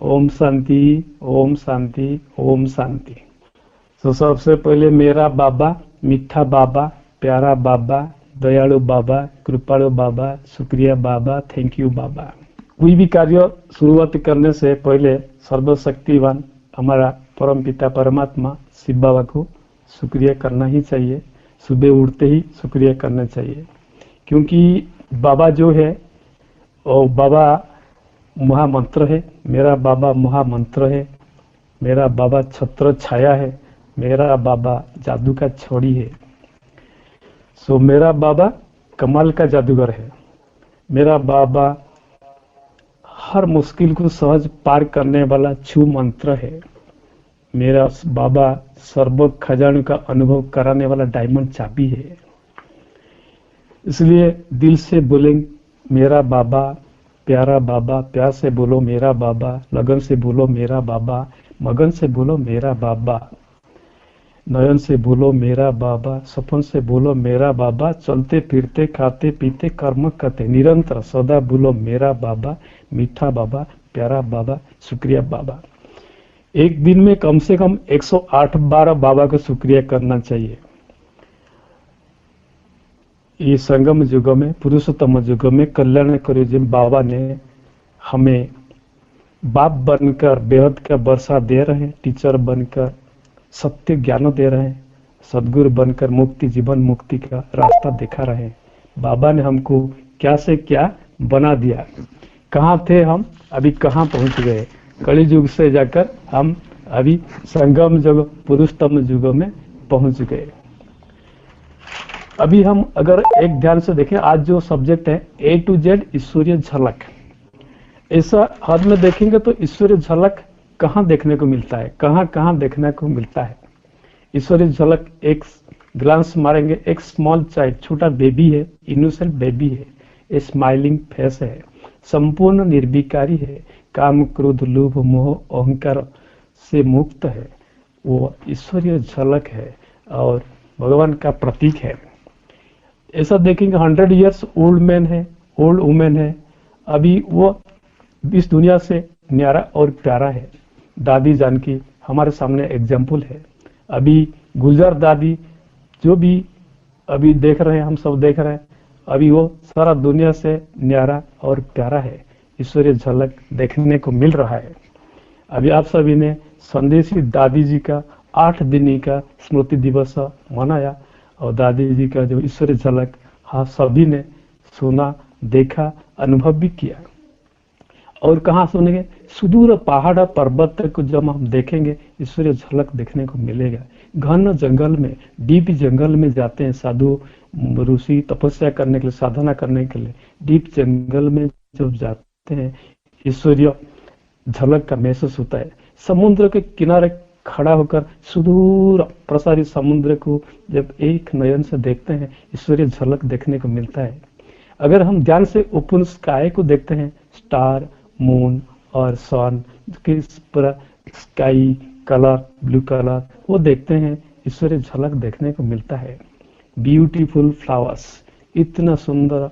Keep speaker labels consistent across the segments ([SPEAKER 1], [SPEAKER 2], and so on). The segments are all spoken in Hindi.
[SPEAKER 1] ओम शांति, ओम शांति, ओम शांति। तो सबसे पहले मेरा बाबा, मीठा बाबा, प्यारा बाबा, दयालु बाबा, कृपालु बाबा, शुक्रिया बाबा, थैंक यू बाबा। कोई भी कार्य शुरुआत करने से पहले सर्वशक्तिवान हमारा परम पिता परमात्मा शिव बाबा को शुक्रिया करना ही चाहिए। सुबह उठते ही शुक्रिया करना चाहिए, क्योंकि बाबा जो है वो बाबा महामंत्र है। मेरा बाबा महामंत्र है। मेरा बाबा छत्र छाया है। मेरा बाबा जादू का छोड़ी है। सो मेरा बाबा कमाल का जादूगर है। मेरा बाबा हर मुश्किल को सहज पार करने वाला छू मंत्र है। मेरा बाबा सर्व खजानों का अनुभव कराने वाला डायमंड चाबी है। इसलिए दिल से बोलेंगे मेरा बाबा, प्यारा बाबा, प्यार से बोलो मेरा बाबा, लगन से बोलो मेरा बाबा, मगन से बोलो मेरा बाबा, नयन से बोलो मेरा बाबा, सपन से बोलो मेरा बाबा, चलते फिरते खाते पीते कर्म करते निरंतर सदा बोलो मेरा बाबा, मीठा बाबा, प्यारा बाबा, शुक्रिया बाबा। एक दिन में कम से कम 108 बार बाबा का शुक्रिया करना चाहिए। ये संगम युग में, पुरुषोत्तम युग में कल्याणकारी जी बाबा ने हमें बाप बनकर बेहद का वर्षा दे रहे हैं, टीचर बनकर सत्य ज्ञान दे रहे हैं, सदगुरु बनकर मुक्ति जीवन मुक्ति का रास्ता दिखा रहे हैं। बाबा ने हमको क्या से क्या बना दिया। कहाँ थे हम, अभी कहाँ पहुंच गए। कली युग से जाकर हम अभी संगम युग, पुरुषोत्तम युग में पहुंच गए। अभी हम अगर एक ध्यान से देखें, आज जो सब्जेक्ट है A to Z ईश्वरीय झलक, ऐसा हद में देखेंगे तो ईश्वरीय झलक कहाँ देखने को मिलता है, कहाँ कहाँ देखने को मिलता है। ईश्वरीय झलक एक ग्लांस मारेंगे, एक स्मॉल चाइल्ड, छोटा बेबी है, इनोसेंट बेबी है, ए स्माइलिंग फेस है, संपूर्ण निर्विकारी है, काम क्रोध लोभ मोह अहंकार से मुक्त है, वो ईश्वरीय झलक है और भगवान का प्रतीक है। ऐसा देखेंगे 100 इयर्स ओल्ड मैन है, ओल्ड वुमेन है, अभी वो इस दुनिया से न्यारा और प्यारा है। दादी जानकी हमारे सामने एग्जाम्पल है। अभी गुजर दादी जो भी अभी देख रहे हैं, हम सब देख रहे हैं, अभी वो सारा दुनिया से न्यारा और प्यारा है। ईश्वरीय झलक देखने को मिल रहा है। अभी आप सभी ने संदेशी दादी जी का 8 दिन का स्मृति दिवस मनाया और दादी जी का जो ईश्वरीय झलक हाँ सभी ने सुना, देखा, अनुभव भी किया। और कहाँ सुनेंगे, सुदूर पहाड़ पर्वत को जब हम देखेंगे ईश्वरीय झलक देखने को मिलेगा। घन जंगल में, डीप जंगल में जाते हैं साधु ऋषि तपस्या करने के लिए, साधना करने के लिए डीप जंगल में जब जाते हैं ईश्वरीय झलक का महसूस होता है। समुद्र के किनारे खड़ा होकर सुदूर प्रसारित समुद्र को जब एक नयन से देखते हैं, ईश्वरीय झलक देखने को मिलता है। अगर हम ध्यान से ओपन स्काई को देखते हैं, स्टार, मून और सन किस पूरा स्काई कलर, ब्लू कलर, वो देखते हैं, ईश्वरीय झलक देखने को मिलता है। ब्यूटीफुल फ्लावर्स, इतना सुंदर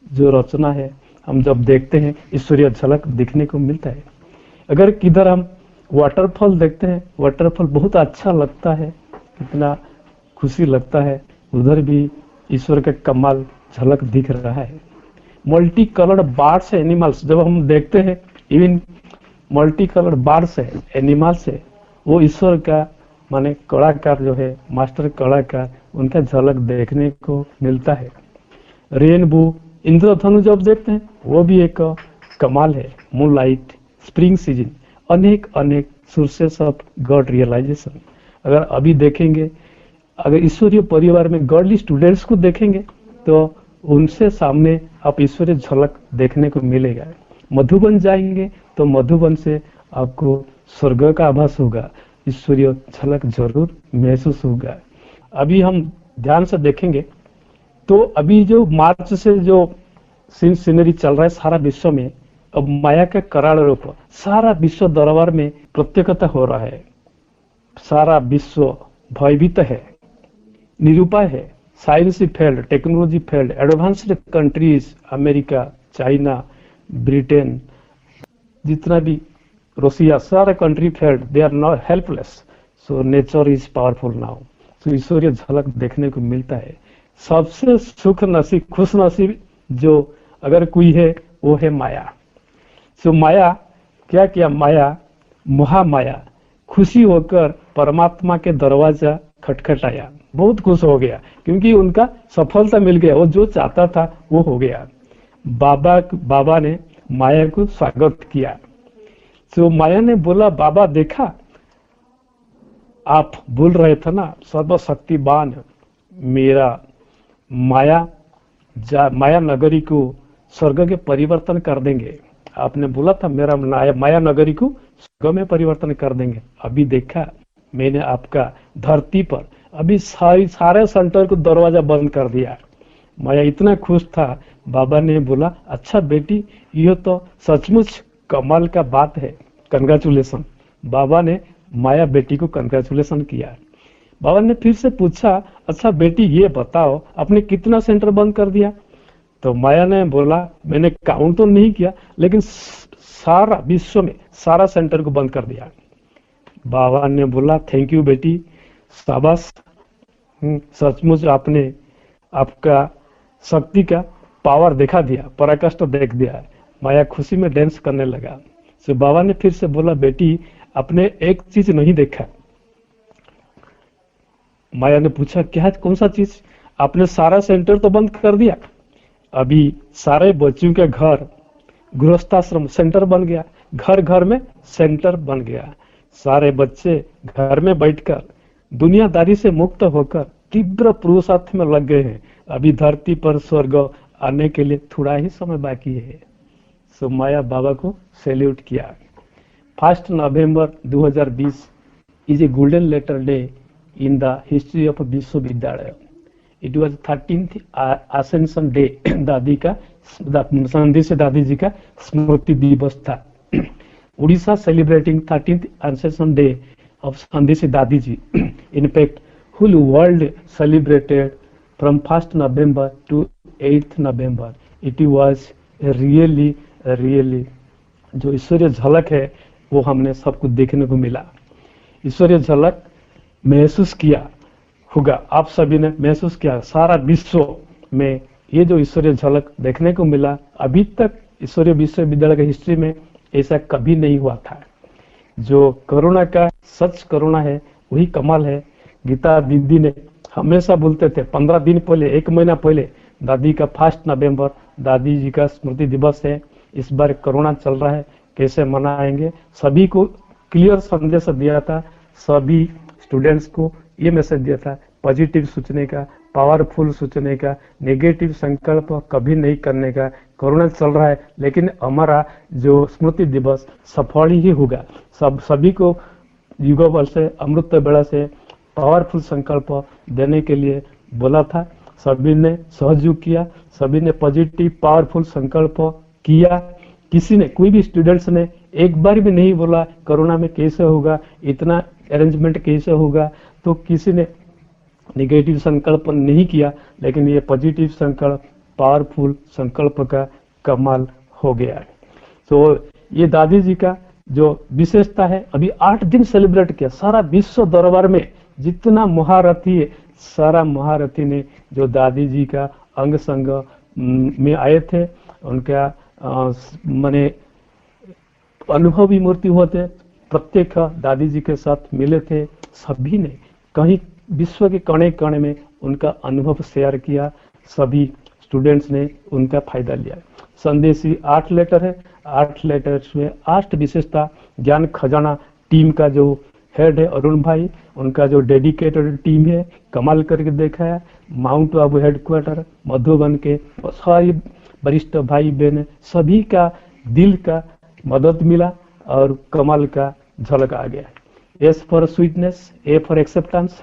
[SPEAKER 1] जो रचना है, हम जब देखते हैं ईश्वरीय झलक दिखने को मिलता है। अगर किधर हम वाटरफॉल देखते हैं, वाटरफॉल बहुत अच्छा लगता है, कितना खुशी लगता है, उधर भी ईश्वर का कमाल झलक दिख रहा है। मल्टी कलर्ड बर्ड्स एनिमल्स जब हम देखते हैं, इवन मल्टी कलर्ड बर्ड्स है, एनिमल्स है, वो ईश्वर का माने कलाकार जो है, मास्टर कलाकार, उनका झलक देखने को मिलता है। रेनबो, इंद्रधनु जब देखते हैं, वो भी एक कमाल है। मूनलाइट, स्प्रिंग सीजन, अनेक अनेक सोर्सेस ऑफ गॉड रियलाइजेशन। अगर अभी देखेंगे, अगर ईश्वरीय परिवार में गॉडली स्टूडेंट्स को देखेंगे तो उनसे सामने आप ईश्वरीय झलक देखने को मिलेगा। मधुबन जाएंगे तो मधुबन से आपको स्वर्ग का आभास होगा, ईश्वरीय झलक जरूर महसूस होगा। अभी हम ध्यान से देखेंगे तो अभी जो मार्च से जो सीनरी चल रहा है सारा विश्व में, अब माया का कराल रूप सारा विश्व दरबार में प्रत्यक्षता हो रहा है। सारा विश्व भयभीत है, निरुपाय है। Science field, technology field, advanced countries, America, China, Britain, जितना भी Russia, सारा country failed, they are not helpless, so nature is powerful now. तो ईश्वरीय झलक देखने को मिलता है। सबसे सुख नसीब, खुश नसीब जो अगर कोई है वो है माया। सो माया क्या किया, माया महामाया खुशी होकर परमात्मा के दरवाजा खटखटाया, बहुत खुश हो गया क्योंकि उनका सफलता मिल गया, वो जो चाहता था वो हो गया। बाबा ने माया को स्वागत किया। तो माया ने बोला, बाबा देखा आप बोल रहे थे ना सर्वशक्तिवान मेरा माया नगरी को स्वर्ग के परिवर्तन कर देंगे। आपने बोला था मेरा माया नगरी को स्वर्ग में परिवर्तन कर देंगे। अभी देखा मैंने आपका धरती पर अभी सारे सेंटर को दरवाजा बंद कर दिया। माया इतना खुश था। बाबा ने बोला, अच्छा बेटी यह तो सचमुच कमाल का बात है, कंग्रेचुलेशन। बाबा ने माया बेटी को कंग्रेचुलेशन किया। बाबा ने फिर से पूछा, अच्छा बेटी ये बताओ आपने कितना सेंटर बंद कर दिया? तो माया ने बोला, मैंने काउंट तो नहीं किया लेकिन सारा विश्व में सारा सेंटर को बंद कर दिया। बाबा ने बोला, थैंक यू बेटी, शाबाश, सचमुच आपने आपका शक्ति का पावर दिखा दिया, पराकाष्ठा देख दिया। माया खुशी में डांस करने लगा। तो बाबा ने फिर से बोला, बेटी आपने एक चीज नहीं देखा। माया ने पूछा, क्या कौन सा चीज? आपने सारा सेंटर तो बंद कर दिया, अभी सारे बच्चों के घर गृहस्थाश्रम सेंटर बन गया, घर घर में सेंटर बन गया। सारे बच्चे घर में बैठकर दुनियादारी से मुक्त होकर तीव्र पुरुषार्थ में लग गए हैं। अभी धरती पर स्वर्ग आने के लिए थोड़ा ही समय बाकी है। सो माया बाबा को सैल्यूट किया। 1 नवंबर 2020 is a golden letter day in the history of विश्वविद्यालय। It was 13th Ascension Day। दादी का संदेश दादी जी का स्मृति दिवस था। Orissa celebrating 13th Ascension Day of संदेश दादी जी। In fact, whole world celebrated from 1st November to 8th November। It was really जो ईश्वरीय झलक है वो हमने सबको देखने को मिला। ईश्वरीय झलक महसूस किया होगा, आप सभी ने महसूस किया। सारा विश्व में ये जो ईश्वरीय झलक देखने को मिला, अभी तक ईश्वरीय विश्वविद्यालय की हिस्ट्री में ऐसा कभी नहीं हुआ था। जो कोरोना का सच कोरोना है वही कमाल है। गीता दीदी ने हमेशा बोलते थे, 15 दिन पहले, 1 महीना पहले, दादी का 1 नवंबर दादी जी का स्मृति दिवस है, इस बार कोरोना चल रहा है, कैसे मनाएंगे। सभी को क्लियर संदेश दिया था, सभी स्टूडेंट्स को ये मैसेज दिया था, पॉजिटिव सोचने का, पावरफुल सोचने का, नेगेटिव संकल्प कभी नहीं करने का। कोरोना चल रहा है लेकिन हमारा जो स्मृति दिवस सफल ही होगा। सभी को युग बल से, अमृत बेला से पावरफुल संकल्प देने के लिए बोला था। सभी ने सहयोग किया, सभी ने पॉजिटिव पावरफुल संकल्प किया। किसी ने, कोई भी स्टूडेंट्स ने एक बार भी नहीं बोला कोरोना में कैसे होगा, इतना अरेंजमेंट कैसे होगा। तो किसी ने निगेटिव संकल्प नहीं किया, लेकिन ये पॉजिटिव संकल्प, पावरफुल संकल्प का कमाल हो गया है। तो ये दादी जी का जो विशेषता है, अभी 8 दिन सेलिब्रेट किया। सारा विश्व दरबार में जितना महारथी है, सारा महारथी ने जो दादी जी का अंग संग में आए थे, उनका माने अनुभवी मूर्ति होते, प्रत्येक दादी जी के साथ मिले थे। सभी ने कहीं विश्व के कोने कोने में उनका अनुभव शेयर किया। सभी स्टूडेंट्स ने उनका फायदा लिया। संदेशी 8 लेटर है, 8 लेटर्स में 8 विशेषता। ज्ञान खजाना टीम का जो हेड है अरुण भाई, उनका जो डेडिकेटेड टीम है, कमाल करके देखा है। माउंट आबू हेडक्वार्टर मधुबन के सारी वरिष्ठ भाई बहन, सभी का दिल का मदद मिला और कमाल का झलक आ गया। S for sweetness, A for acceptance.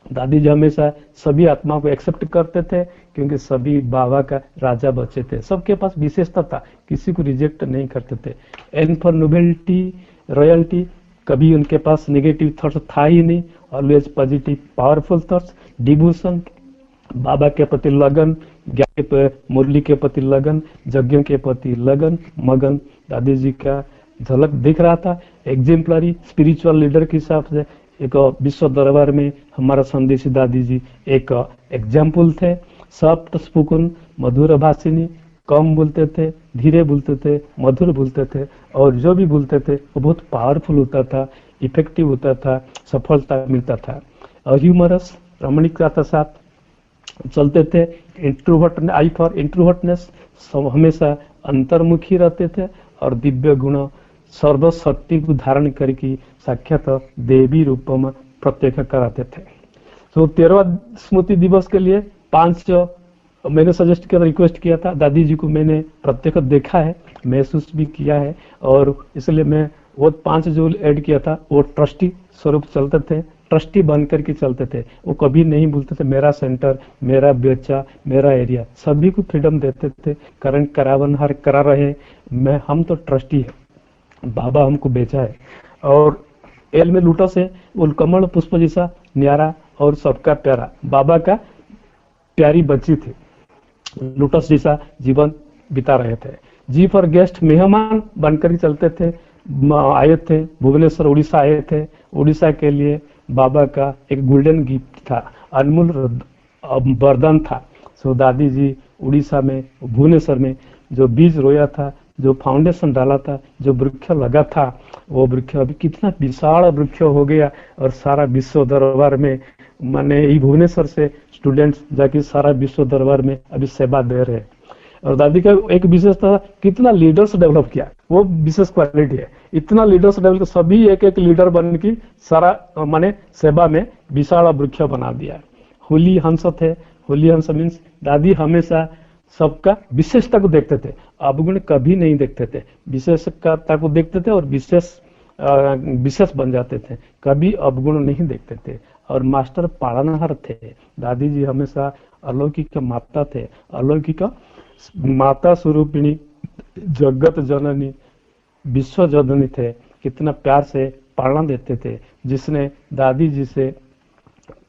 [SPEAKER 1] दादी जी हमेशा सभी आत्माओं को एक्सेप्ट करते थे क्योंकि सभी बाबा का राजा बच्चे थे। सबके पास विशेषता था, किसी को रिजेक्ट नहीं करते थे। N for nobility, royalty. कभी उनके पास नेगेटिव थॉट्स था ही नहीं, always positive powerful thoughts. Devotion, बाबा के प्रति लगन, ज्ञान के मुरली के प्रति लगन, यज्ञ के प्रति लगन, मगन। दादी जी का झलक दिख रहा था। एग्जेम्पलरी स्पिरिचुअल लीडर के हिसाब से एक विश्व दरबार में हमारा संदेशी दादी जी एक एग्जाम्पल थे। सॉफ्ट स्पोकन, मधुर भाषिनी, कम बोलते थे, धीरे बोलते थे, मधुर बोलते थे, और जो भी बोलते थे वो बहुत पावरफुल होता था, इफेक्टिव होता था, सफलता मिलता था। और ह्यूमरस, रमणीकता के साथ चलते थे। इंट्रोवर्ट, आई फॉर इंट्रोवर्टनेस, सब हमेशा अंतर्मुखी रहते थे, और दिव्य गुण सर्वशक्ति को धारण करके साक्षात देवी रूप में प्रत्यक्ष कराते थे। तो 13वां स्मृति दिवस के लिए 5 मैंने सजेस्ट किया, रिक्वेस्ट किया था। दादी जी को मैंने प्रत्यक्ष देखा है, महसूस भी किया है, और इसलिए मैं वो 5 जो ऐड किया था वो ट्रस्टी स्वरूप चलते थे, ट्रस्टी बन करके चलते थे। वो कभी नहीं बोलते थे मेरा सेंटर, मेरा बच्चा, मेरा एरिया, सभी को फ्रीडम देते थे। करंट करावन हर करा रहे, मैं हम तो ट्रस्टी है, बाबा हमको बेचा है। और एल में लोटस है, वो कमल पुष्प जैसा न्यारा और सबका प्यारा, बाबा का प्यारी बच्ची थी, लोटस जैसा जीवन बिता रहे थे। जी फॉर गेस्ट, मेहमान बनकर चलते थे। आए थे भुवनेश्वर, उड़ीसा आए थे। उड़ीसा के लिए बाबा का एक गोल्डन गिफ्ट था, अनमोल वरदान था। सो दादी जी उड़ीसा में, भुवनेश्वर में जो बीज रोया था, जो फाउंडेशन डाला था, जो वृक्ष लगा था, वो वृक्ष अभी कितना विशाल वृक्ष हो गया, और सारा विश्व दरबार में, माने भुवनेश्वर से स्टूडेंट्स जाके सारा विश्व दरबार में अभी सेवा दे रहे हैं। और दादी का एक विशेषता, कितना लीडर्स डेवलप किया, वो विशेष क्वालिटी है। इतना लीडर्स डेवलप, सभी एक एक लीडर बन के सारा माने सेवा में विशाल वृक्ष बना दिया। होली हंस थे, होली हंस मीन्स दादी हमेशा सबका विशेषता को देखते थे, अवगुण कभी नहीं देखते थे, विशेषता को देखते थे और विशेष बन जाते थे, कभी अवगुण नहीं देखते थे। और मास्टर पालनहार थे। दादी जी हमेशा अलौकिक माता थे, अलौकिक माता स्वरूपिणी, जगत जननी, विश्व जननी थे। कितना प्यार से पालना देते थे। जिसने दादी जी से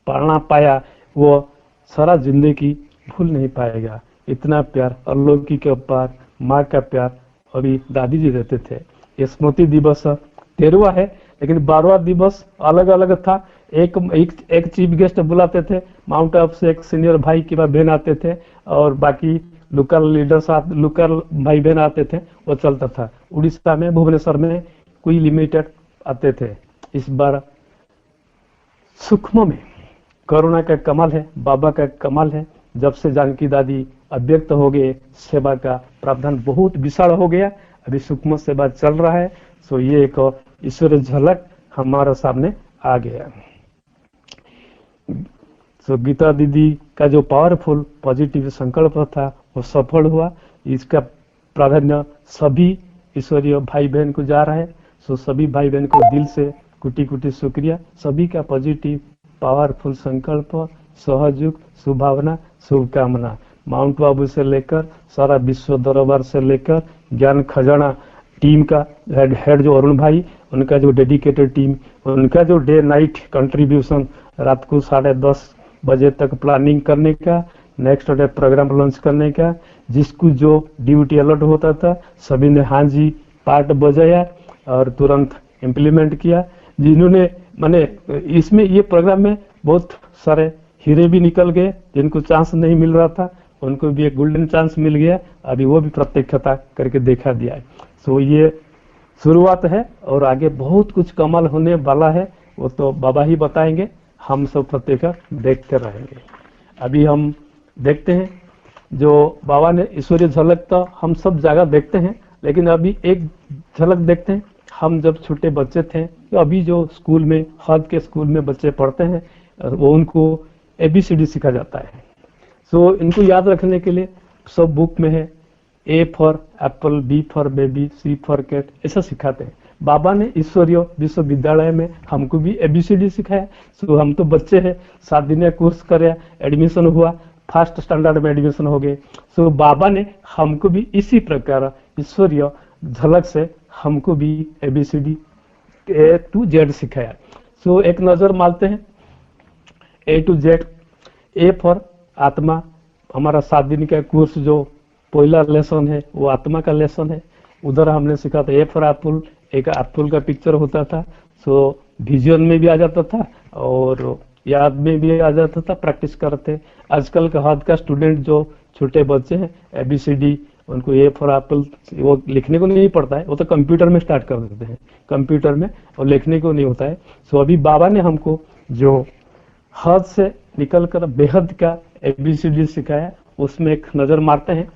[SPEAKER 1] पालना पाया वो सारा जिंदगी भूल नहीं पाएगा। इतना प्यार, अलौकिक प्यार, माँ का प्यार अभी दादी जी देते थे। ये स्मृति दिवस 13वां है, लेकिन 12वां दिवस अलग अलग था। एक चीफ गेस्ट बुलाते थे, माउंट आबू से एक सीनियर भाई की बहन आते थे, और बाकी लोकल लीडर साथ, लोकल भाई बहन आते थे, वो चलता था। उड़ीसा में, भुवनेश्वर में कोई लिमिटेड आते थे। इस बार सूक्ष्म में करुणा का कमाल है, बाबा का कमाल है। जब से जानकी दादी अव्यक्त हो गए, सेवा का प्रावधान बहुत विशाल हो गया। अभी सूक्ष्म सेवा चल रहा है। सो ये एक ईश्वर झलक हमारे सामने आ गया। सो गीता दीदी का जो पावरफुल पॉजिटिव संकल्प था वो सफल हुआ। इसका प्राधान्य सभी ईश्वरीय भाई बहन को जा रहा है। सो सभी भाई बहन को दिल से कोटि कोटि शुक्रिया। सभी का पॉजिटिव पावरफुल संकल्प, सहयोग, शुभभावना, शुभकामना, माउंट आबू से लेकर सारा विश्व दरबार से लेकर ज्ञान खजाना टीम का हेड जो अरुण भाई, उनका जो डेडिकेटेड टीम, उनका जो डे नाइट कंट्रीब्यूशन, रात को 10:30 बजे तक प्लानिंग करने का, नेक्स्ट डे प्रोग्राम लॉन्च करने का, जिसको जो ड्यूटी अलर्ट होता था सभी ने हाँ जी पार्ट बजाया और तुरंत इम्प्लीमेंट किया। जिन्होंने माने इसमें ये प्रोग्राम में बहुत सारे हीरे भी निकल गए, जिनको चांस नहीं मिल रहा था उनको भी एक गोल्डन चांस मिल गया। अभी वो भी प्रत्यक्षता करके देखा दिया है। सो ये शुरुआत है और आगे बहुत कुछ कमाल होने वाला है, वो तो बाबा ही बताएंगे, हम सब प्रत्यक्ष देखते रहेंगे। अभी हम देखते हैं जो बाबा ने ईश्वरीय झलक तो हम सब जगह देखते हैं, लेकिन अभी एक झलक देखते हैं। हम जब छोटे बच्चे थे तो अभी जो स्कूल में, हद के स्कूल में बच्चे पढ़ते हैं, वो उनको ABCD सिखा जाता है। सो इनको याद रखने के लिए सब बुक में है, A for apple, B for baby, C for cat, ऐसा सिखाते हैं। बाबा ने ईश्वरीय विश्वविद्यालय में हमको भी ABCD सिखाया। सो हम तो बच्चे हैं, 7 दिन कोर्स करे, एडमिशन हुआ, फर्स्ट स्टैंडर्ड में एडमिशन हो गए। सो बाबा ने हमको भी इसी प्रकार ईश्वरीय झलक से हमको भी ABCD A to Z सिखाया। सो एक नजर मारते हैं A to Z। A for आत्मा, हमारा 7 दिन का कोर्स जो पहला लेसन है वो आत्मा का लेसन है। उधर हमने सीखा था A फॉर एप्पल, एक एप्पल का पिक्चर होता था, सो विजुअल में भी आ जाता था और याद में भी आ जाता था, प्रैक्टिस करते। आजकल का हाथ का स्टूडेंट जो छोटे बच्चे हैं, ABCD उनको ए फॉर एप्पल वो लिखने को नहीं पड़ता है, वो तो कंप्यूटर में स्टार्ट कर देते हैं, कंप्यूटर में, और लिखने को नहीं होता है। सो अभी बाबा ने हमको जो हाथ से निकल कर बेहद का ABCD सिखाया, उसमें एक नजर मारते हैं।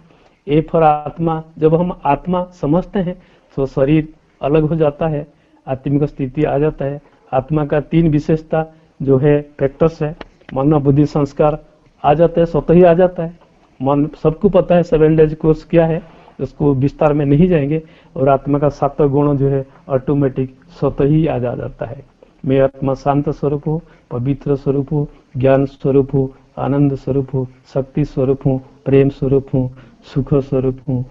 [SPEAKER 1] ए फॉर आत्मा, जब हम आत्मा समझते हैं तो शरीर अलग हो जाता है, आत्मिक स्थिति आ जाता है। आत्मा का 3 विशेषता जो है फैक्टर्स है, मन बुद्धि संस्कार आ जाते हैं, स्वतः ही आ जाता है। मन सबको पता है 7 डेज कोर्स क्या है, उसको विस्तार में नहीं जाएंगे। और आत्मा का 7 गुण जो है ऑटोमेटिक स्वतः ही आ जाता है। मैं आत्मा शांत स्वरूप हूँ, पवित्र स्वरूप हूँ, ज्ञान स्वरूप हूँ, आनंद स्वरूप हूँ, शक्ति स्वरूप हूँ, प्रेम स्वरूप हूँ, सुख स्वरूप हूँ।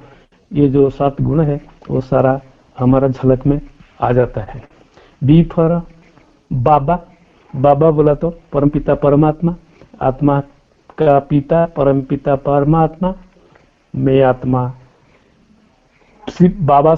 [SPEAKER 1] ये जो 7 गुण है वो सारा हमारा झलक में आ जाता है। बी फॉर बाबा, बाबा बोला तो परमपिता परमात्मा, आत्मा का पिता परमपिता परमात्मा। मैं आत्मा सिर्फ बाबा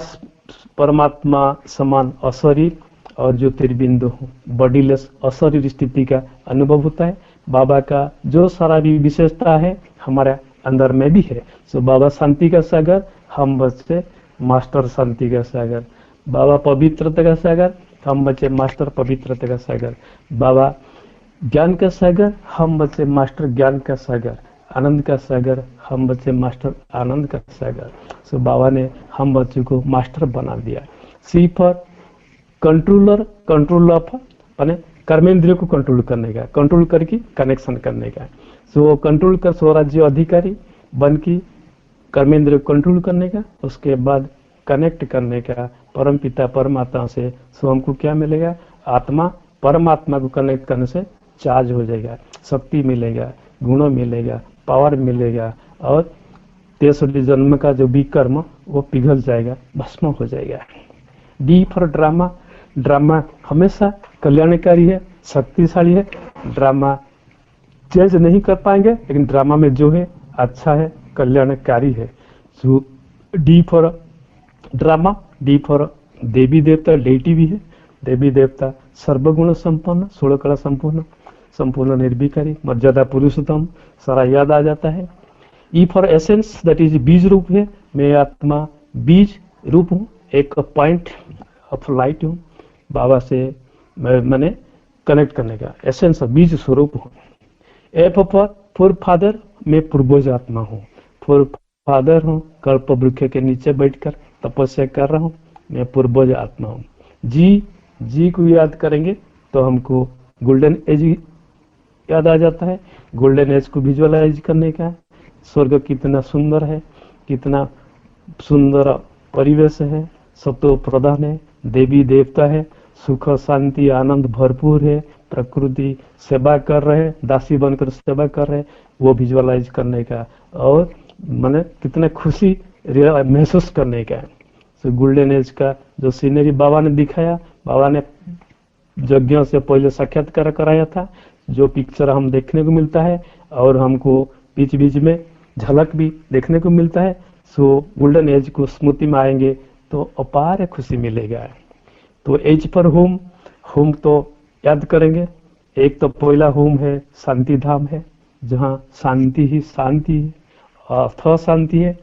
[SPEAKER 1] परमात्मा समान अशरीर और ज्योतिर्बिंदु हूँ, बॉडीलेस अशरीर स्थिति का अनुभव होता है। बाबा का जो सारा भी विशेषता है हमारे अंदर में भी है। सो बाबा शांति का सागर, हम बच्चे मास्टर शांति का सागर। बाबा पवित्रता का सागर, हम बच्चे मास्टर पवित्रता का सागर। बाबा ज्ञान का सागर, हम बच्चे मास्टर ज्ञान का सागर। आनंद का सागर, हम बच्चे मास्टर आनंद का सागर। सो बाबा ने हम बच्चों को मास्टर बना दिया। सी फॉर कंट्रोलर, कंट्रोल ऑफ माने कर्मेंद्रियों को कंट्रोल करने का, कंट्रोल करके कनेक्शन करने का। सो कंट्रोल कर स्वराज्य अधिकारी बन की कर्मेंद्रियों को कंट्रोल करने का, उसके बाद कनेक्ट करने का परम पिता परमात्मा से। सो हमको क्या मिलेगा? आत्मा परमात्मा को कनेक्ट करने से चार्ज हो जाएगा, शक्ति मिलेगा, गुण मिलेगा, पावर मिलेगा, और 63 जन्म का जो भी कर्म वो पिघल जाएगा, भस्म हो जाएगा। डी फॉर ड्रामा, ड्रामा हमेशा कल्याणकारी है, शक्तिशाली है। ड्रामा चेंज नहीं कर पाएंगे, लेकिन ड्रामा में जो है अच्छा है, कल्याणकारी है। So D for drama, D for देवी देवता, डेटी भी है। देवी देवता सर्वगुण संपन्न, 16 कला संपूर्ण, संपूर्ण निर्विकारी, मर्यादा पुरुषोत्तम, सारा याद आ जाता है। E for essence, that is बीज रूप है। मैं आत्मा बीज रूप हूँ, एक पॉइंट ऑफ लाइट हूँ, बाबा से मैंने कनेक्ट करने का एसेंस बीज स्वरूप हूँ। एफ फॉर फादर, मैं पूर्वज आत्मा हूँ, फॉर फादर हूँ, कल्प वृक्ष के नीचे बैठकर तपस्या कर रहा हूँ, मैं पूर्वज आत्मा हूँ। जी को याद करेंगे तो हमको गोल्डन एज याद आ जाता है। गोल्डन एज को विजुअलाइज करने का, स्वर्ग कितना सुंदर है, कितना सुंदर परिवेश है, सतो प्रधान है, देवी देवता है, सुख शांति आनंद भरपूर है, प्रकृति सेवा कर रहे, दासी बनकर सेवा कर रहे, वो विजुअलाइज करने का, और मैंने कितना खुशी महसूस करने का। सो गोल्डन एज का जो सीनरी बाबा ने दिखाया, बाबा ने यज्ञ से पहले साक्षात्कार कराया था, जो पिक्चर हम देखने को मिलता है, और हमको बीच बीच में झलक भी देखने को मिलता है। सो गोल्डन एज को स्मृति में आएंगे तो अपार खुशी मिलेगा। तो एज पर होम, होम तो याद करेंगे। एक तो पहला होम है शांति धाम है, जहाँ शांति ही शांति है, अथ शांति है।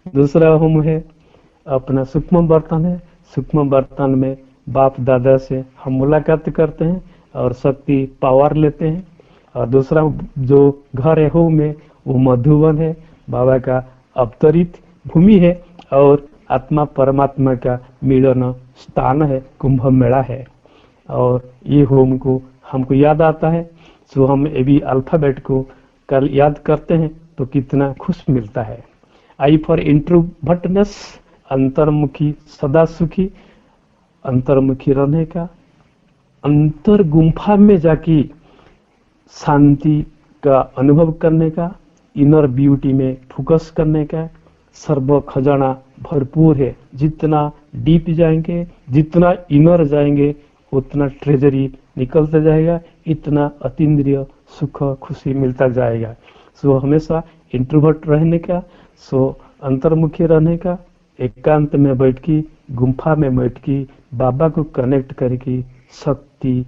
[SPEAKER 1] दूसरा होम है अपना सूक्ष्म बर्तन है, सूक्ष्म बर्तन में बाप दादा से हम मुलाकात करते हैं और शक्ति पावर लेते हैं। और दूसरा जो घर है होम में, वो मधुवन है, बाबा का अवतरित भूमि है, और आत्मा परमात्मा का मिलन स्थान है, कुंभ मेला है। और ये होम को हमको याद आता है, सो हम एबी अल्फाबेट को कल याद करते हैं तो कितना खुश मिलता है। आई फॉर इंट्रोवर्टनेस, अंतर्मुखी सदा सुखी, अंतर्मुखी रहने का, अंतर गुम्फा में जाके शांति का अनुभव करने का, इनर ब्यूटी में फोकस करने का। सर्व खजाना भरपूर है, जितना डीप जाएंगे, जितना इनर जाएंगे, उतना ट्रेजरी निकलता जाएगा, इतना अतीन्द्रिय सुख खुशी मिलता जाएगा। सो हमेशा इंट्रोवर्ट रहने का, सो अंतर्मुखी रहने का, एकांत में बैठ की, गुम्फा में बैठ की बाबा को कनेक्ट करके शक्ति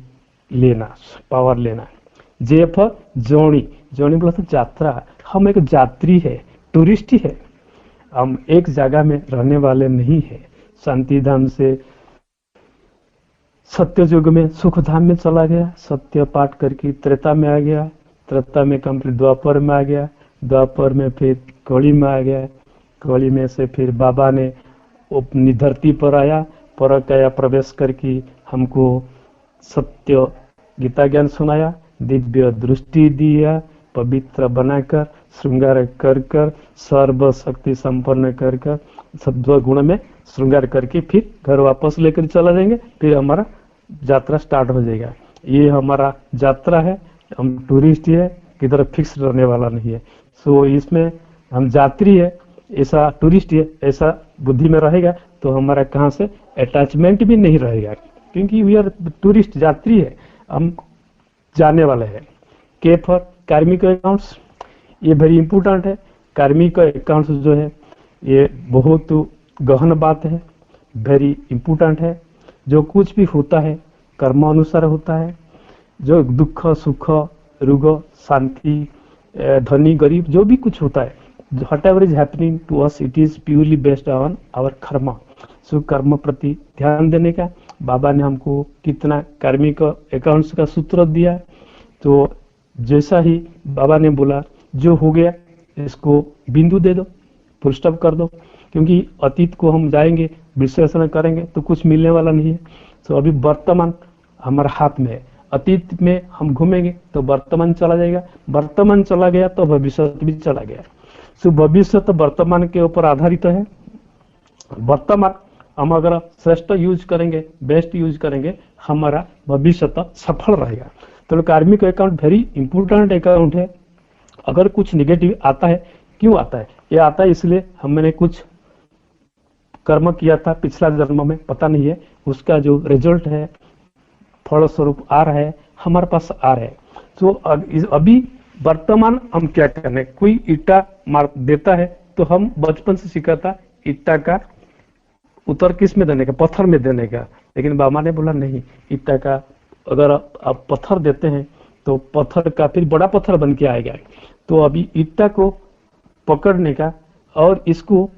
[SPEAKER 1] लेना, पावर लेना। जे फॉर जोनी, जोनी बोला तो यात्रा, हम एक यात्री है, टूरिस्ट ही है, हम एक जगह में रहने वाले नहीं है। शांति धाम से सत्य युग में सुख धाम में चला गया, सत्य पाठ करके त्रेता में आ गया, त्रेता में कंप्लीट द्वापर में आ गया, द्वापर में फिर कड़ी में आ गया, कड़ी में से फिर बाबा ने अपनी धरती पर आया, पर गया प्रवेश करके हमको सत्य गीता ज्ञान सुनाया, दिव्य दृष्टि दिया, पवित्र बनाकर श्रृंगार कर कर सर्व शक्ति संपन्न कर कर सद्व गुण में श्रृंगार करके फिर घर वापस लेकर चला जाएंगे, फिर हमारा यात्रा स्टार्ट हो जाएगा। ये हमारा यात्रा है, हम टूरिस्ट ही है, किधर फिक्स रहने वाला नहीं है। सो इसमें हम यात्री है, ऐसा टूरिस्ट है, ऐसा बुद्धि में रहेगा तो हमारा कहाँ से अटैचमेंट भी नहीं रहेगा, क्योंकि वी आर टूरिस्ट, यात्री है, हम जाने वाले हैं। के फॉर कार्मिक अकाउंट्स, ये वेरी इंपॉर्टेंट है। कार्मिक अकाउंट्स जो है ये बहुत गहन बात है, वेरी इंपॉर्टेंट है। जो कुछ भी होता है कर्म अनुसार होता है, जो दुख सुख रोग शांति धनी गरीब जो भी कुछ होता है, whatever is happening to us it is purely based on our karma. So कर्म प्रति ध्यान देने का, बाबा ने हमको कितना कार्मिक अकाउंट्स का सूत्र दिया, तो जैसा ही बाबा ने बोला जो हो गया इसको बिंदु दे दो, फुल स्टॉप कर दो, क्योंकि अतीत को हम जाएंगे विश्लेषण करेंगे तो कुछ मिलने वाला नहीं है। तो अभी वर्तमान हमारे हाथ में है, अतीत में हम घूमेंगे तो वर्तमान चला जाएगा, वर्तमान चला गया तो भविष्य भी चला गया। सो भविष्य तो वर्तमान के ऊपर आधारित है। वर्तमान हम अगर श्रेष्ठ यूज करेंगे, बेस्ट यूज करेंगे, हमारा भविष्य तो सफल रहेगा। तो कार्मिक अकाउंट वेरी इंपॉर्टेंट अकाउंट है। अगर कुछ निगेटिव आता है, क्यों आता है? ये आता है इसलिए हमने कुछ कर्म किया था पिछला जन्म में, पता नहीं है, उसका जो रिजल्ट है फल स्वरूप आ रहा है, हमारे पास आ रहा है। तो अभी वर्तमान हम क्या करने, कोई ईटा मार देता है तो हम बचपन से सीखा था ईटा का उत्तर किस में देने का, पत्थर में देने का। लेकिन बाबा ने बोला नहीं, ईटा का अगर आप पत्थर देते हैं तो पत्थर का फिर बड़ा पत्थर बन के आएगा। तो अभी ईटा को पकड़ने का और इसको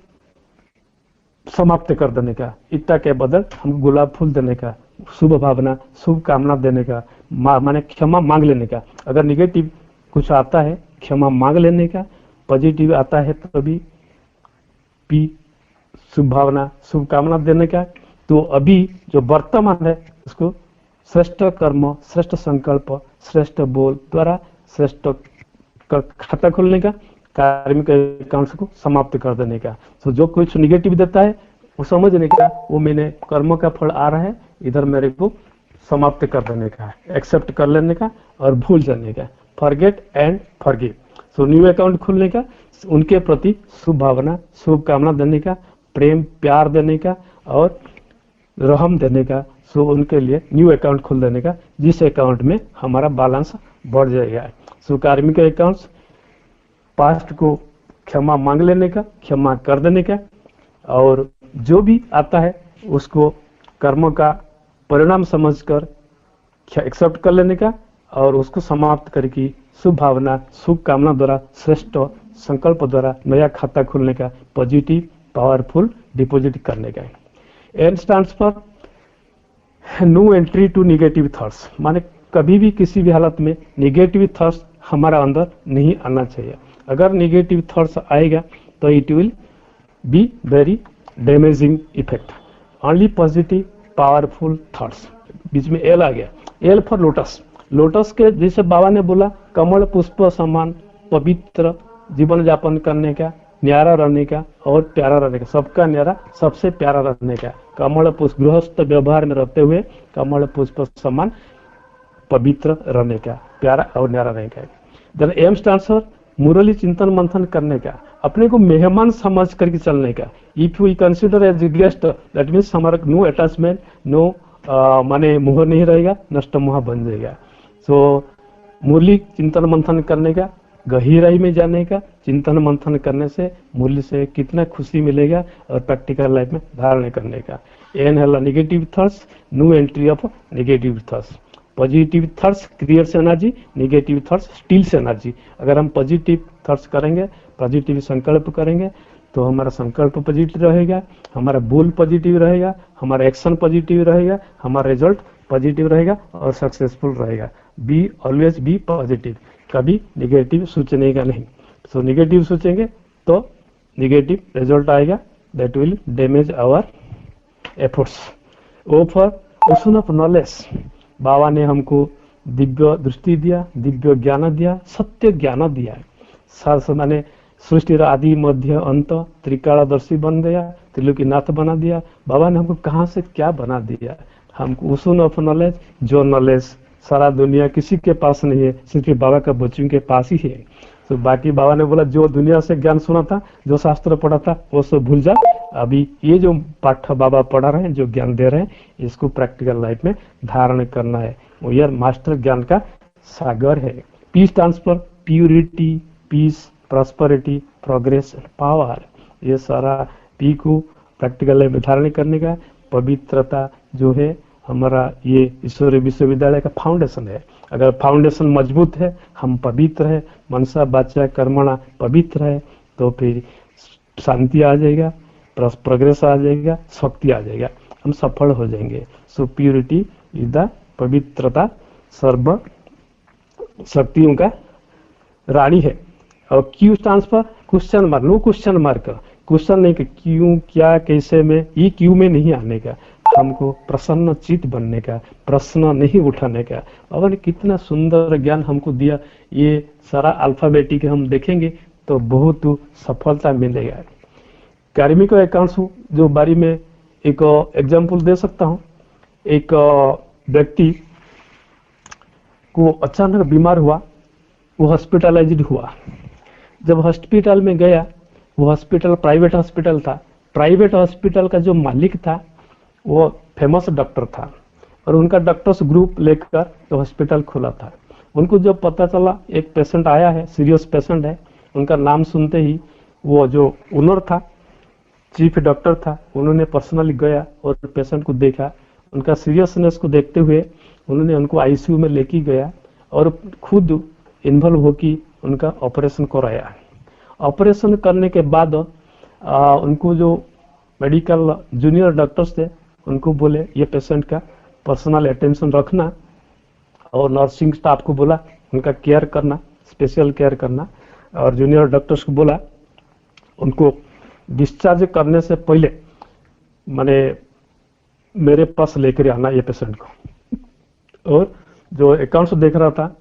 [SPEAKER 1] समाप्त कर देने का, ईटा के बदल हम गुलाब फूल देने का, शुभ भावना शुभ कामना देने का, माने क्षमा मांग लेने का। अगर निगेटिव कुछ आता है क्षमा मांग लेने का, पॉजिटिव आता है तो अभी पी शुभ भावना शुभ कामना देने का। तो अभी जो वर्तमान है उसको श्रेष्ठ कर्म श्रेष्ठ संकल्प श्रेष्ठ बोल द्वारा श्रेष्ठ खाता खोलने का, कार्मिक अकाउंट्स को समाप्त कर देने का। तो जो कुछ निगेटिव देता है वो समझने का, वो मैंने कर्म का फल आ रहा है, इधर मेरे को समाप्त कर देने का, एक्सेप्ट कर लेने का और भूल जाने का, forget and forgive. So new account खोलने का, उनके प्रति शुभ भावना शुभ कामना देने का, प्रेम प्यार देने का और रहम देने का। सो उनके लिए न्यू अकाउंट खोल देने का, जिस अकाउंट में हमारा बैलेंस बढ़ जाएगा। सो कार्मिक अकाउंट्स, पास्ट को क्षमा मांग लेने का, क्षमा कर देने का, और जो भी आता है उसको कर्म का परिणाम समझकर एक्सेप्ट कर लेने का और उसको समाप्त करके शुभ भावना शुभ कामना द्वारा श्रेष्ठ संकल्प द्वारा नया खाता खोलने का, पॉजिटिव पावरफुल डिपॉजिट करने का। N stands for no entry to negative thoughts, माने कभी भी किसी भी हालत में निगेटिव थॉट्स हमारा अंदर नहीं आना चाहिए। अगर निगेटिव थॉट्स आएगा तो it will be very damaging effect. Only positive powerful thoughts, बीच में एल आ गया, एल फॉर लोटस। लोटस के जैसे बाबा ने बोला कमल पुष्प समान पवित्र जीवन यापन करने का, न्यारा रहने का और प्यारा रहने का, सबका न्यारा सबसे प्यारा रहने का, कमल पुष्प गृहस्थ व्यवहार में रहते हुए कमल पुष्प समान पवित्र रहने का, प्यारा और न्यारा रहने का। देन एम स्टैंड्स फॉर मुरली चिंतन मंथन करने का, अपने को मेहमान समझ करके चलने का। If we consider as a guest that means हमारा नो अटैचमेंट, नो माने मोह नहीं रहेगा, नष्ट मोह बन जाएगा। सो मुरली चिंतन मंथन करने का, गहराई में जाने का, चिंतन मंथन करने से मूल्य से कितना खुशी मिलेगा और प्रैक्टिकल लाइफ में धारण करने का। एन है negative thoughts, new entry of negative thoughts. Positive thoughts creates energy, negative thoughts steals energy. अगर हम पॉजिटिव थॉट्स करेंगे, पॉजिटिव संकल्प करेंगे, तो हमारा संकल्प पॉजिटिव रहेगा, हमारा बोल पॉजिटिव रहेगा, हमारा एक्शन पॉजिटिव रहेगा, हमारा रिजल्ट पॉजिटिव रहेगा और सक्सेसफुल रहेगा। बी ऑलवेज बी पॉजिटिव, कभी नेगेटिव सोचने का नहीं। सो नेगेटिव सोचेंगे तो नेगेटिव रिजल्ट आएगा, that will damage our efforts. O for ocean of knowledge, बाबा ने हमको दिव्य दृष्टि दिया, दिव्य ज्ञान दिया, सत्य ज्ञान दिया। साथ माने सृष्टि आदि मध्य अंत त्रिकालदर्शी बन गया, त्रिलोकीनाथ बना दिया। बाबा ने हमको कहाँ से क्या बना दिया, हमको ओशन ऑफ नॉलेज, जो नॉलेज सारा दुनिया किसी के पास नहीं है, सिर्फ बाबा का बच्चों के पास ही है। तो बाकी बाबा ने बोला जो दुनिया से ज्ञान सुना था, जो शास्त्र पढ़ा था, वो सब भूल जा। अभी ये जो पाठ बाबा पढ़ा रहे हैं, जो ज्ञान दे रहे हैं, इसको प्रैक्टिकल लाइफ में धारण करना है। वो यार मास्टर ज्ञान का सागर है। Peace transfer, purity, peace, prosperity, progress, power, ये सारा पी को प्रैक्टिकल लाइफ में धारण करने का। पवित्रता जो है हमारा, ये ईश्वरीय विश्वविद्यालय का फाउंडेशन है। अगर फाउंडेशन मजबूत है, हम पवित्र है, मनसा वाचा कर्मणा पवित्र है, तो फिर शांति आ जाएगा, प्रोग्रेस आ जाएगा, शक्ति आ जाएगा, हम सफल हो जाएंगे। सो प्यूरिटी इज द, पवित्रता सर्व शक्तियों का रानी है। और Q transfer, question mark, no question mark, question नहीं कि क्यों, क्या, कैसे में, ये क्यों में नहीं आने का, हमको प्रसन्न चित बनने का, प्रश्न नहीं उठाने का। और कितना सुंदर ज्ञान हमको दिया। ये सारा अल्फाबेटिक हम देखेंगे तो बहुत सफलता मिलेगा। कार्मिक अकाउंट्स जो बारे में एक एग्जाम्पल दे सकता हूँ। एक व्यक्ति को अचानक बीमार हुआ, वो हॉस्पिटलाइज्ड हुआ। जब हॉस्पिटल में गया, वो हॉस्पिटल प्राइवेट हॉस्पिटल था। प्राइवेट हॉस्पिटल का जो मालिक था वो फेमस डॉक्टर था, और उनका डॉक्टर्स ग्रुप लेकर जो हॉस्पिटल खुला था। उनको जब पता चला एक पेशेंट आया है, सीरियस पेशेंट है, उनका नाम सुनते ही वो जो ओनर था, चीफ डॉक्टर था, उन्होंने पर्सनली गया और पेशेंट को देखा। उनका सीरियसनेस को देखते हुए उन्होंने उनको आईसीयू में लेके गया और खुद इन्वॉल्व होकर उनका ऑपरेशन कराया। ऑपरेशन करने के बाद उनको जो मेडिकल जूनियर डॉक्टर्स थे, उनको बोले ये पेशेंट का पर्सनल अटेंशन रखना, और नर्सिंग स्टाफ को बोला उनका केयर करना, स्पेशल केयर करना। और जूनियर डॉक्टर्स को बोला उनको डिस्चार्ज करने से पहले माने मेरे पास लेकर आना ये पेशेंट को। और जो अकाउंट्स देख रहा था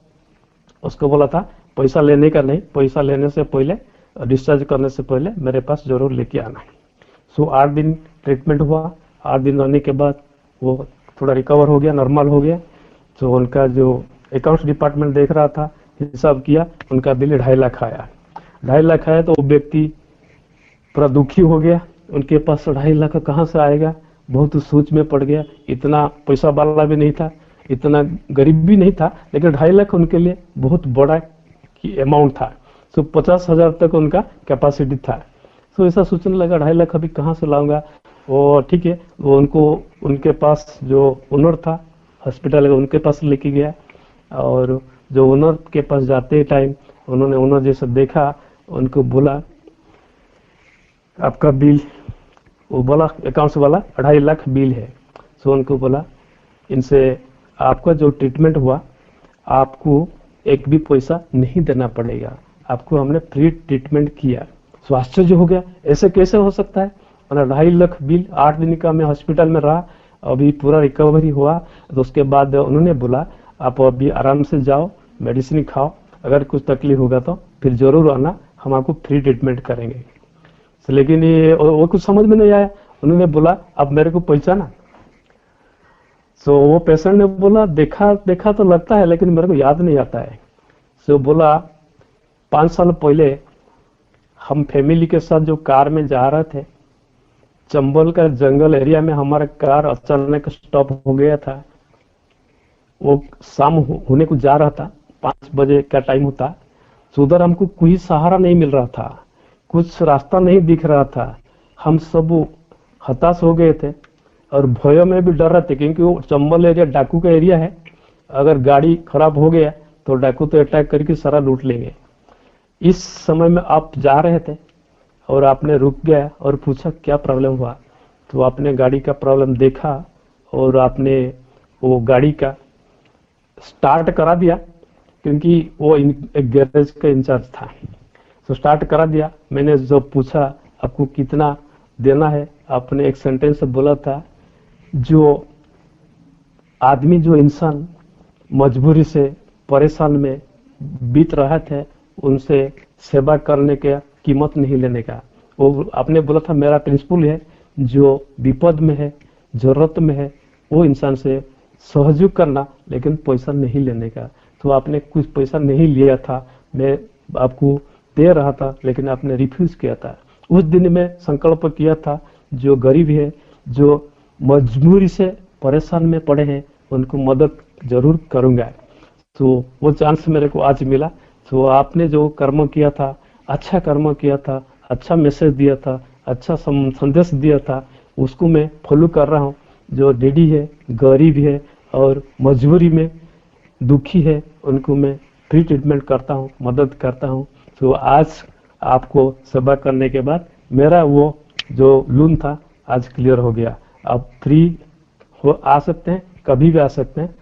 [SPEAKER 1] उसको बोला था पैसा लेने का नहीं, पैसा लेने से पहले, डिस्चार्ज करने से पहले मेरे पास जरूर लेके आना। सो 8 दिन ट्रीटमेंट हुआ। 8 दिन रहने के बाद वो थोड़ा रिकवर हो गया, नॉर्मल हो गया। तो उनका जो अकाउंट्स डिपार्टमेंट देख रहा था, हिसाब किया, उनका बिल 2.5 लाख आया। 2.5 लाख आया तो वो व्यक्ति पूरा दुखी हो गया। उनके पास 2.5 लाख कहाँ से आएगा, बहुत सोच में पड़ गया। इतना पैसा वाला भी नहीं था, इतना गरीब भी नहीं था, लेकिन 2.5 लाख उनके लिए बहुत बड़ा अमाउंट था। सो 50,000 तक उनका कैपेसिटी था। सो ऐसा सोचने लगा 2.5 लाख अभी कहाँ से लाऊंगा। वो ठीक है, वो उनको उनके पास जो ओनर था हॉस्पिटल का, उनके पास लेके गया। और जो ओनर के पास जाते टाइम उन्होंने ओनर जैसे देखा, उनको बोला आपका बिल, वो बोला अकाउंट्स वाला 2.5 लाख बिल है। सो उनको बोला इनसे आपका जो ट्रीटमेंट हुआ, आपको एक भी पैसा नहीं देना पड़ेगा, आपको हमने फ्री ट्रीटमेंट किया। सो आश्चर्य हो गया, ऐसे कैसे हो सकता है, मतलब 2.5 लाख बिल, 8 दिन का मैं हॉस्पिटल में रहा, अभी पूरा रिकवरी हुआ। तो उसके बाद उन्होंने बोला आप अभी आराम से जाओ, मेडिसिन खाओ, अगर कुछ तकलीफ होगा तो फिर जरूर आना, हम आपको फ्री ट्रीटमेंट करेंगे। लेकिन ये वो कुछ समझ में नहीं आया। उन्होंने बोला अब मेरे को पहचाना। सो वो पेशेंट ने बोला देखा देखा तो लगता है, लेकिन मेरे को याद नहीं आता है। सो बोला 5 साल पहले हम फैमिली के साथ जो कार में जा रहे थे, चंबल का जंगल एरिया में हमारा कार अचानक स्टॉप हो गया था। वो शाम होने को जा रहा था, 5 बजे का टाइम होता। तो उधर हमको कोई सहारा नहीं मिल रहा था, कुछ रास्ता नहीं दिख रहा था। हम सब हताश हो गए थे और भय में भी डर रहे थे, क्योंकि वो चंबल एरिया डाकू का एरिया है। अगर गाड़ी खराब हो गया तो डाकू तो अटैक करके सारा लूट लेंगे। इस समय में आप जा रहे थे और आपने रुक गया और पूछा क्या प्रॉब्लम हुआ, तो आपने गाड़ी का प्रॉब्लम देखा और आपने वो गाड़ी का स्टार्ट करा दिया, क्योंकि वो एक गैरेज का इंचार्ज था। तो स्टार्ट करा दिया। मैंने जब पूछा आपको कितना देना है, आपने एक सेंटेंस बोला था, जो आदमी, जो इंसान मजबूरी से परेशान में बीत रहा थे, उनसे सेवा करने का कीमत नहीं लेने का। वो आपने बोला था मेरा प्रिंसिपल है, जो विपद में है, जरूरत में है, वो इंसान से सहयोग करना, लेकिन पैसा नहीं लेने का। तो आपने कुछ पैसा नहीं लिया था, मैं आपको दे रहा था, लेकिन आपने रिफ्यूज किया था। उस दिन में संकल्प किया था, जो गरीब है, जो मजबूरी से परेशान में पड़े हैं, उनको मदद जरूर करूंगा। तो वो चांस मेरे को आज मिला। तो आपने जो कर्म किया था, अच्छा कर्म किया था, अच्छा मैसेज दिया था, अच्छा संदेश दिया था, उसको मैं फॉलो कर रहा हूँ। जो डीडी है, गरीब है और मजबूरी में दुखी है, उनको मैं फ्री ट्रीटमेंट करता हूँ, मदद करता हूँ। तो आज आपको सेवा करने के बाद मेरा वो जो लोन था आज क्लियर हो गया। आप फ्री हो आ सकते हैं, कभी भी आ सकते हैं।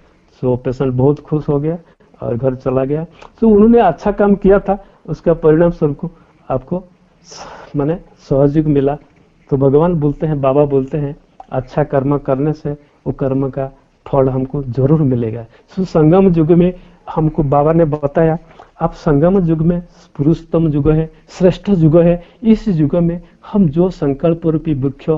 [SPEAKER 1] सो पेशेंट बहुत खुश हो गया और घर चला गया। तो उन्होंने अच्छा काम किया था, उसका परिणाम स्वरूप आपको माने सहयोग मिला। तो भगवान बोलते हैं, बाबा बोलते हैं, अच्छा कर्म करने से वो कर्म का फल हमको जरूर मिलेगा। सो संगम युग में हमको बाबा ने बताया, आप संगम युग में पुरुषोत्तम युग है, श्रेष्ठ युग है। इस युग में हम जो संकल्प रूपी वृक्ष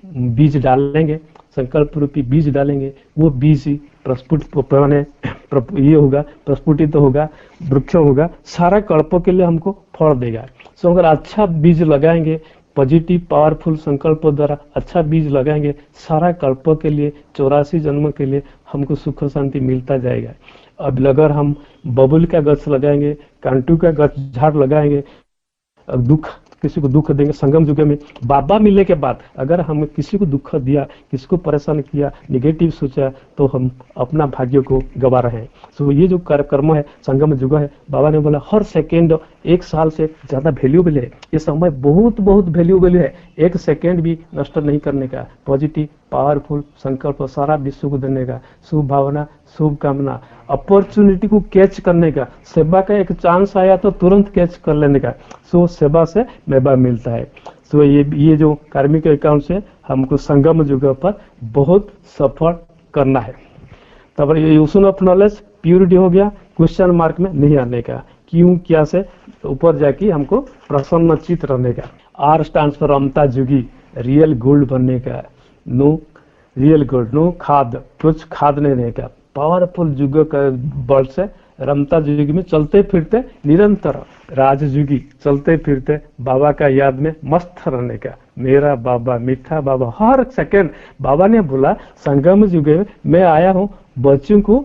[SPEAKER 1] बीज डालेंगे, संकल्प रूपी बीज डालेंगे, वो बीज ही ये होगा, प्रस्फुटित तो होगा, वृक्ष होगा, सारा कल्पों के लिए हमको फल देगा। सो अगर अच्छा बीज लगाएंगे, पॉजिटिव पावरफुल संकल्पों द्वारा अच्छा बीज लगाएंगे, सारा कल्पों के लिए, 84 जन्म के लिए हमको सुख शांति मिलता जाएगा। अब अगर हम बबुल का गछ लगाएंगे, कांटू का गछ झाड़ लगाएंगे, दुख किसी को दुख देंगे, संगम युग में बाबा मिलने के बाद अगर हम किसी को दुख दिया, किसी को परेशान किया, निगेटिव सोचा, तो हम अपना भाग्य को गवा रहे हैं। तो ये जो कर्म है, संगम युग है, बाबा ने बोला हर सेकेंड 1 साल से ज्यादा वैल्यूबल है। ये समय बहुत बहुत वैल्यूबल है, 1 सेकेंड भी नष्ट नहीं करने का। पॉजिटिव पावरफुल संकल्प सारा विश्व को देने का, शुभ भावना, शुभ कामना, अपॉर्चुनिटी को कैच करने का, सेवा का एक चांस आया तो तुरंत कैच कर लेने का। सो सेवा से मेवा मिलता है। सो ये जो कार्मिक अकाउंट से हमको संगम युग पर बहुत सफल करना है। तब ये यूजन ऑफ नॉलेज प्योरिटी हो गया, क्वेश्चन मार्क में नहीं आने का, क्यों क्या से ऊपर जाके हमको प्रसन्न चित रहने का। आर स्टैंड्स फॉर रमता जुगी, रियल गोल्ड बनने का। नो रियल गोल्ड, नो खाद, कुछ खाद नहीं रहने का। पावरफुल युग का बल से रमता युग में चलते फिरते निरंतर राजयुगी चलते फिरते बाबा का याद में मस्त रहने का। मेरा बाबा, मीठा बाबा, हर सेकंड बाबा ने बोला संगम युग में मैं आया हूँ बच्चों को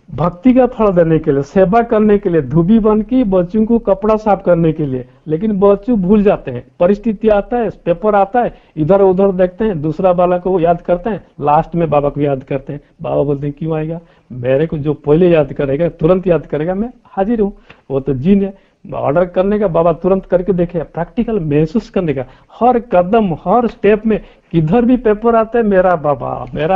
[SPEAKER 1] भक्ति का फल देने के लिए, सेवा करने के लिए, धोबी बन के बच्चों को कपड़ा साफ करने के लिए। लेकिन बच्चों भूल जाते हैं, परिस्थिति आता है, पेपर आता है, इधर उधर देखते हैं, दूसरा वाला को याद करते हैं, लास्ट में बाबा को याद करते हैं। बाबा बोलते हैं क्यों आएगा, मेरे को जो पहले याद करेगा, तुरंत याद करेगा, मैं हाजिर हूँ। वो तो जीन है, ऑर्डर करने का बाबा तुरंत करके देखे, प्रैक्टिकल महसूस करने का। हर कदम हर स्टेप में किधर भी पेपर आता है, मेरा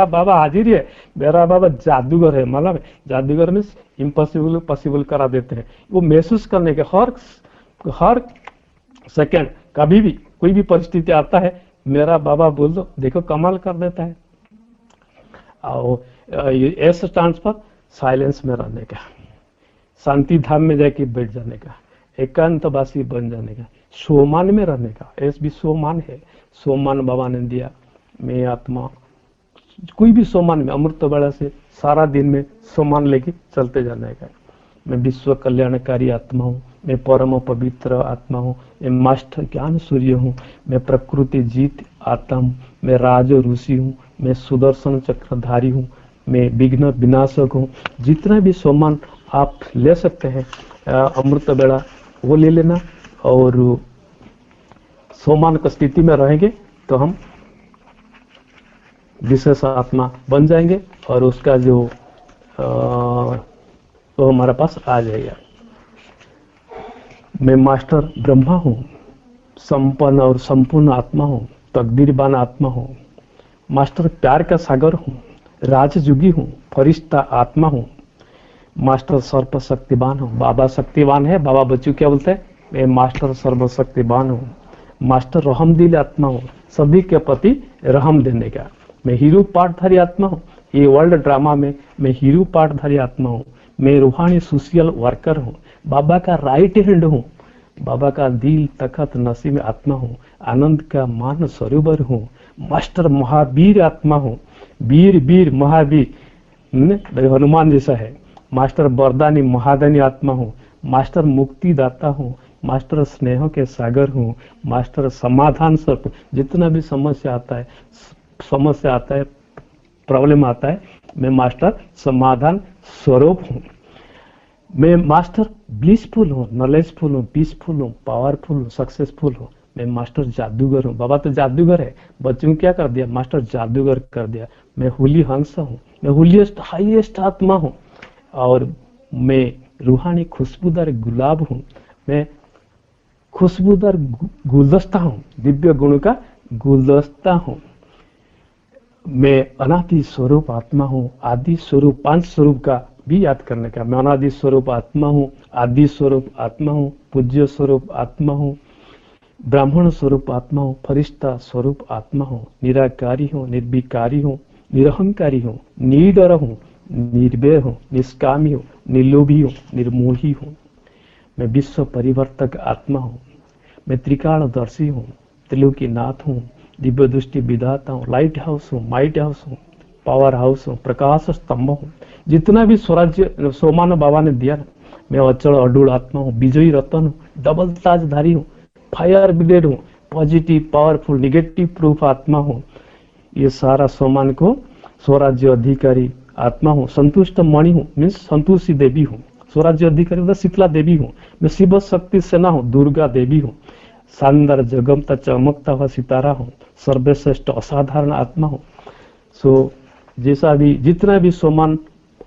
[SPEAKER 1] बाबा हाजिर है, मेरा बाबा जादूगर है। मतलब जादूगर में इम्पॉसिबल पॉसिबल करा देते हैं। वो महसूस करने का हर सेकंड, कभी भी कोई भी परिस्थिति आता है, मेरा बाबा बोल दो, देखो कमाल कर देता है। और एस स्टैंड्स फॉर साइलेंस में रहने का, शांति धाम में जाके बैठ जाने का, एकांतवासी बन जाने का, सोमान में रहने का। एस भी सोमान है, सोमान बाबा ने दिया। मैं आत्मा कोई भी सोमान में अमृत बड़ा से सारा दिन में सोमान लेके चलते जाने का। मैं विश्व कल्याणकारी आत्मा हूँ, मैं परम पवित्र आत्मा हूँ, मैं मास्टर ज्ञान सूर्य हूँ, मैं प्रकृति जीत आत्मा हूँ, मैं राज ऋषि हूँ, मैं सुदर्शन चक्रधारी हूँ, मैं विघ्न विनाशक हूँ। जितना भी सम्मान आप ले सकते हैं अमृत बेड़ा वो ले लेना, और सोमान की स्थिति में रहेंगे तो हम विशेष आत्मा बन जाएंगे, और उसका जो तो हमारे पास आ जाएगा। मैं मास्टर ब्रह्मा हूँ, संपन्न और संपूर्ण आत्मा हूँ, तकदीरबान आत्मा हूँ, मास्टर प्यार का सागर हूँ, राजजुगी हूँ, फरिश्ता आत्मा हूँ, मास्टर सर्वशक्तिवान हूँ। बाबा शक्तिवान है, बाबा बच्चों क्या बोलते हैं, मैं मास्टर सर्वशक्तिवान हूँ, मास्टर रहमदिल आत्मा हूँ, सभी के प्रति रहम देने का। मैं हीरो पाठधारी आत्मा हूँ, ये वर्ल्ड ड्रामा में मैं हीरो पाठधारी आत्मा हूँ। मैं रूहानी सोशल वर्कर हूँ, बाबा का राइट हैंड हूँ, बाबा का दिल तखत नसीब आत्मा हूँ, आनंद का मान सरोवर हूँ, मास्टर महावीर आत्मा हूँ, वीर वीर महावीर हनुमान जैसा है, मास्टर वरदानी महादानी आत्मा हूँ, मास्टर मुक्तिदाता हूँ, मास्टर स्नेह के सागर हूँ, मास्टर समाधान स्वरूप। जितना भी समस्या आता है प्रॉब्लम आता है, मैं मास्टर समाधान स्वरूप हूँ। मैं मास्टर ब्लिसफुल हूँ, नॉलेजफुल हूँ, पीसफुल हूँ, पावरफुल हूँ, सक्सेसफुल हूँ। मैं मास्टर जादूगर हूँ। बाबा तो जादूगर है, बच्चों को क्या कर दिया, मास्टर जादूगर कर दिया। मैं होली हंस हूँ, मैं होलीएस्ट हाईएस्ट आत्मा हूँ, और मैं रूहानी खुशबूदार गुलाब हूँ, मैं खुशबूदार गुलदस्ता हूँ, दिव्य गुण का गुलदस्ता हूँ। मैं अनादि स्वरूप आत्मा हूँ, आदि स्वरूप, 5 स्वरूप का भी याद करने का। मैं अनादि स्वरूप आत्मा हूँ, आदि स्वरूप आत्मा हूँ, पूज्य स्वरूप आत्मा हूँ, ब्राह्मण स्वरूप आत्मा हूँ, फरिश्ता स्वरूप आत्मा हूँ, निराकारी हूँ, निर्विकारी हूँ, निरहंकारी हूँ, निडर हूँ, निर्भय हूँ, निष्कामी हूँ, निर्लोभी हूँ, निर्मोही हूँ। मैं विश्व परिवर्तक आत्मा हूँ, मैं त्रिकालदर्शी हूँ, त्रिलोकीनाथ हूँ, दिव्य दृष्टि विधाता हूँ, लाइट हाउस हूँ, माइट हाउस हूँ, पावर हाउस हूँ, प्रकाश स्तंभ हूँ। जितना भी स्वराज्य सोमान बाबा ने दिया ना, मैं अचल अडूल आत्मा हूँ, विजयी रतन हूँ, डबल ताजधारी हूँ, फायर ब्रिगेड हूँ, पॉजिटिव पावरफुल नेगेटिव प्रूफ आत्मा हूँ। ये सारा सोमान को स्वराज्य अधिकारी आत्मा हूँ, संतुष्ट मणि हूँ, मीन्स संतुष्टि देवी हूँ, स्वराज्य अधिकारी मतलब शीतला देवी हूँ। मैं शिव शक्ति सेना हूँ, दुर्गा देवी हूँ, शानदार जगमता चमकता हुआ सितारा हूँ, सर्वश्रेष्ठ असाधारण आत्मा हूँ। सो जैसा भी जितना भी सोमान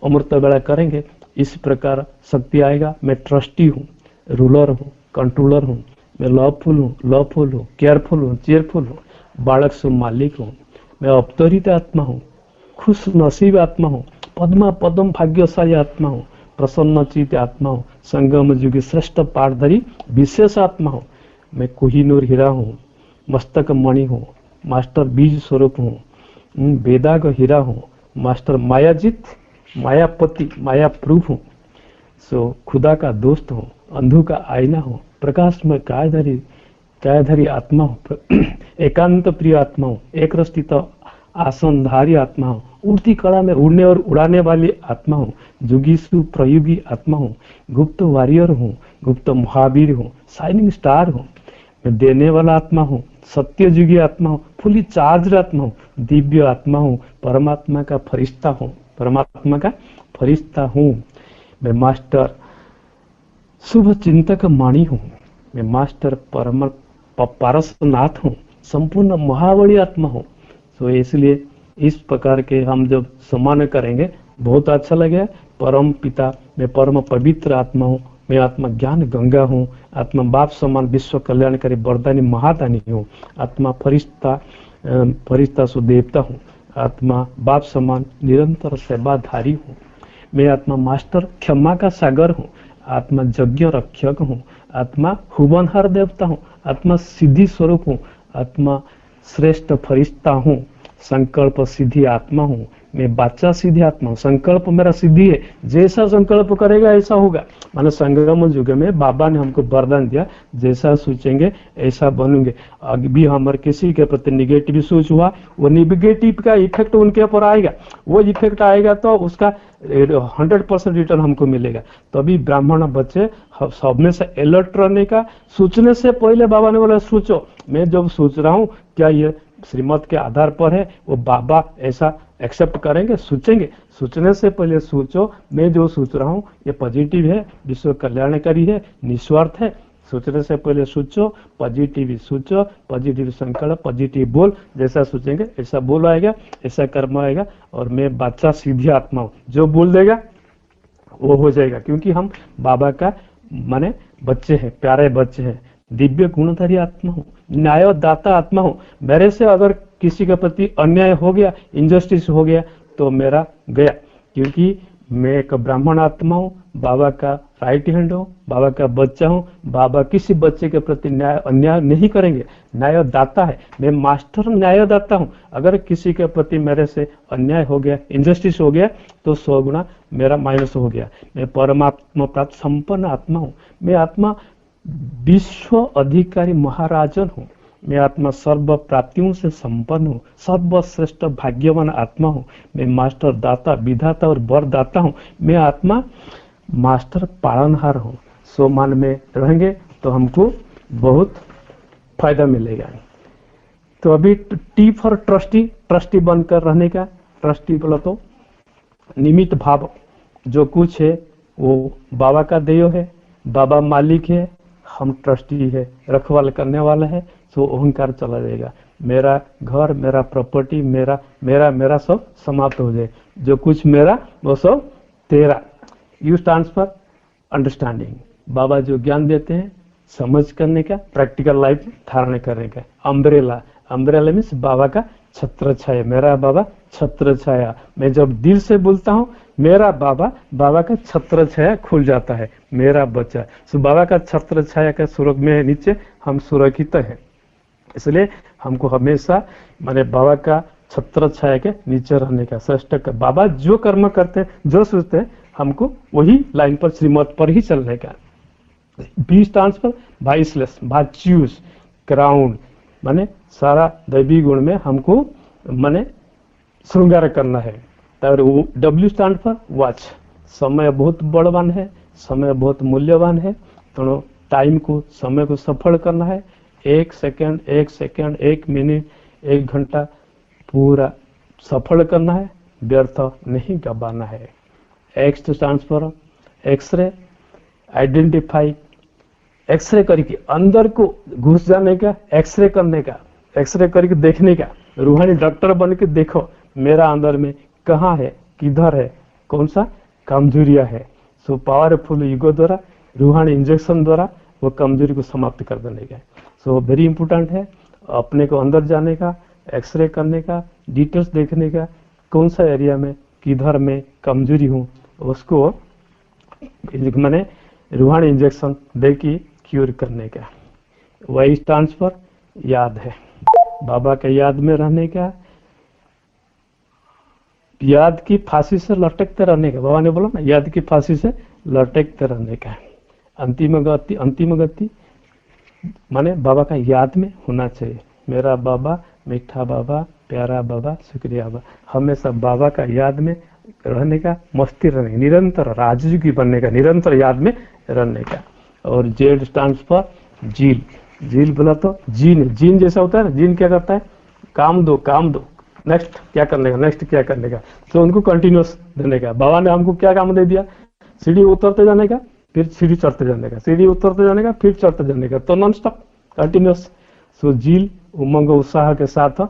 [SPEAKER 1] अमृत वेला करेंगे इस प्रकार शक्ति आएगा। मैं ट्रस्टी हूँ, रूलर हूँ, कंट्रोलर हूँ, मैं लवफुल हूँ, केयरफुल हूँ, चेयरफुल हूँ, बालक से मालिक हूँ, मैं अवतरित आत्मा हूँ, खुश नसीब आत्मा हूँ, पद्मा पद्म भाग्यशाली आत्मा हूँ, प्रसन्नचित आत्मा हूँ, संगम युगी श्रेष्ठ पाठधारी विशेष आत्मा हूँ। मैं कोहिनूर हीरा हूँ, मस्तक मणि हूँ, मास्टर बीज स्वरूप हूँ, वेदाग हीरा हूँ, मास्टर मायाजित मायापति माया प्रूफ हूँ। सो खुदा का दोस्त हूँ, अंधु का आईना हूँ, प्रकाश में कायाधारी आत्मा हूँ, एकांत प्रिय आत्मा हूँ, एक स्थित आसनधारी आत्मा हूँ, उड़ती कला में उड़ने और उड़ाने वाली आत्मा हूँ, जुगीसु प्रयुगी आत्मा हूँ, गुप्त वॉरियर हूँ, गुप्त महावीर हूँ, शाइनिंग स्टार हूँ। मैं देने वाला आत्मा हूँ, सत्ययुगी आत्मा हूँ, फुली चार्ज आत्मा हूँ, दिव्य आत्मा हूँ, परमात्मा का फरिश्ता हूँ, परमात्मा का फरिश्ता हूँ। मैं मास्टर शुभ चिंतक माणी हूँ, मैं मास्टर परम पारसनाथ हूँ, संपूर्ण महाबली आत्मा हूँ। तो इसलिए इस प्रकार के हम जब सम्मान करेंगे बहुत अच्छा लगेगा। परम पिता, मैं परम पवित्र आत्मा हूँ, मैं आत्मा ज्ञान गंगा हूँ, आत्मा बाप समान विश्व कल्याणकारी वरदानी महादानी हूँ, आत्मा फरिश्ता सुदेवता हूँ, आत्मा बाप समान निरंतर सेवाधारी हूँ। मैं आत्मा मास्टर क्षमा का सागर हूँ, आत्मा यज्ञ रक्षक हूँ, आत्मा हुबनहर देवता हूँ, आत्मा सिद्धि स्वरूप हूँ, आत्मा श्रेष्ठ फरिश्ता हूँ, संकल्प सिद्धि आत्मा हूँ, मैं बाचा सिद्धि आत्मा हूँ। संकल्प मेरा सिद्धि है, जैसा संकल्प करेगा ऐसा होगा। माने संगम युग में बाबा ने हमको वरदान दिया, जैसा सोचेंगे ऐसा बनूंगे। अभी हमारे किसी के प्रति निगेटिव सोच हुआ, वो निगेटिव का इफेक्ट उनके ऊपर आएगा, वो इफेक्ट आएगा तो उसका 100% रिटर्न हमको मिलेगा। तभी ब्राह्मण बच्चे सब में से अलर्ट रहने का, सोचने से पहले बाबा ने बोला सोचो, मैं जब सोच रहा हूँ क्या ये श्रीमत के आधार पर है, वो बाबा ऐसा एक्सेप्ट करेंगे, सोचेंगे। सोचने से पहले सोचो, मैं जो सोच रहा हूँ ये पॉजिटिव है, विश्व कल्याणकारी है, निस्वार्थ है। सोचने से पहले सोचो, पॉजिटिव सोचो, पॉजिटिव संकल्प, पॉजिटिव बोल। जैसा सोचेंगे ऐसा बोल आएगा, ऐसा कर्म आएगा। और मैं बादशाह सीधी आत्मा हूँ, जो बोल देगा वो हो जाएगा, क्योंकि हम बाबा का माने बच्चे हैं, प्यारे बच्चे हैं। दिव्य गुणधारी आत्मा हूँ, न्यायदाता आत्मा हूँ। मेरे से अगर किसी के प्रति अन्याय हो गया, इनजस्टिस हो गया, तो मेरा गया, क्योंकि मैं एक ब्राह्मण आत्मा हूँ, बाबा का राइट हैंड हूँ, बाबा का बच्चा हूँ। बाबा किसी बच्चे के प्रति न्याय अन्याय नहीं करेंगे, न्यायदाता है। मैं मास्टर न्यायदाता हूँ। अगर किसी के प्रति मेरे से अन्याय हो गया, इनजस्टिस हो गया, तो 100 गुना मेरा माइनस हो गया। मैं परमात्मा प्राप्त संपन्न आत्मा हूँ। मैं आत्मा विश्व अधिकारी महाराजन हूँ। मैं आत्मा सर्व प्राप्तियों से संपन्न हूँ, सर्वश्रेष्ठ भाग्यवान आत्मा हूँ। मैं मास्टर दाता, विधाता और वरदाता हूँ। मैं आत्मा मास्टर पालनहार हूँ। सो मान में रहेंगे तो हमको बहुत फायदा मिलेगा। तो अभी टी फॉर ट्रस्टी, ट्रस्टी बनकर रहने का। ट्रस्टी बोला तो निमित्त भाव, जो कुछ है वो बाबा का देय है, बाबा मालिक है, हम ट्रस्टी है, रखवाल करने वाला है। तो अहंकार चला जाएगा, मेरा घर, मेरा प्रॉपर्टी, मेरा मेरा मेरा सब समाप्त हो जाए। जो कुछ मेरा वो सब तेरा। U stands for understanding. बाबा जो ज्ञान देते हैं समझ करने का, प्रैक्टिकल लाइफ धारण करने का। अम्ब्रेला, अम्ब्रेला मीन्स बाबा का छत्र छाया। मेरा बाबा छत्र छाया। मैं जब दिल से बोलता हूँ मेरा बाबा, बाबा का छत्र छाया खुल जाता है, मेरा बच्चा। सो बाबा का छत्र छाया का स्वर्ग में नीचे हम सुरक्षित हैं। इसलिए हमको हमेशा माने बाबा का छत्र छाया के नीचे रहने का, श्रेष्ठ का। बाबा जो कर्म करते हैं, जो सोचते हैं, हमको वही लाइन पर, श्रीमत पर ही चलने का। B stands for viceless, virtues, crown, माने सारा दैवी गुण में हमको माने श्रृंगार करना है। और डब्ल्यू स्टैंड फॉर वॉच, समय बहुत बड़वान है, समय बहुत मूल्यवान है। तो टाइम को, समय को सफल करना है। 1 सेकंड, 1 सेकंड, 1 मिनट, 1 घंटा पूरा सफल करना है, व्यर्थ नहीं गवाना है। X stands for x-ray, identify, x-ray करके अंदर को घुस जाने का, एक्सरे करने का, एक्सरे करके देखने का। रूहानी डॉक्टर बन के देखो मेरा अंदर में कहाँ है, किधर है, कौन सा कमजोरियां है। सो पावरफुल ईगो द्वारा, रूहानी इंजेक्शन द्वारा वो कमजोरी को समाप्त कर देने का। सो वेरी इंपॉर्टेंट है अपने को अंदर जाने का, एक्सरे करने का, डिटेल्स देखने का, कौन सा एरिया में किधर में कमजोरी हूँ, उसको मैंने रूहानी इंजेक्शन दे के क्यूर करने का। वही स्टैंड्स फॉर याद है, बाबा के याद में रहने का, याद की फांसी से लटकते रहने का। बाबा ने बोला ना, याद की फांसी से लटकते रहने का। अंतिम गति, अंतिम गति माने बाबा का याद में होना चाहिए। मेरा बाबा, मीठा बाबा, प्यारा बाबा, शुक्रिया बाबा। हमेशा बाबा का याद में रहने का, मस्ती रहने, निरंतर राजयोगी बनने का, निरंतर याद में रहने का। और जेड स्टैंड्स फॉर जील। जील बोला तो जीन, जीन जैसा होता है ना। जीन क्या करता है, काम दो, काम दो, नेक्स्ट क्या करने का, नेक्स्ट क्या करने का। तो उनको कंटिन्यूस देने का। बाबा ने हमको क्या काम दे दिया, सीढ़ी उतरते जाने का, फिर सीढ़ी चढ़ते जाने का, सीढ़ी उतरते जाने का, फिर चढ़ते जाने का। तो नॉन स्टॉप कंटिन्यूस। सो जील, उमंग, उत्साह के साथ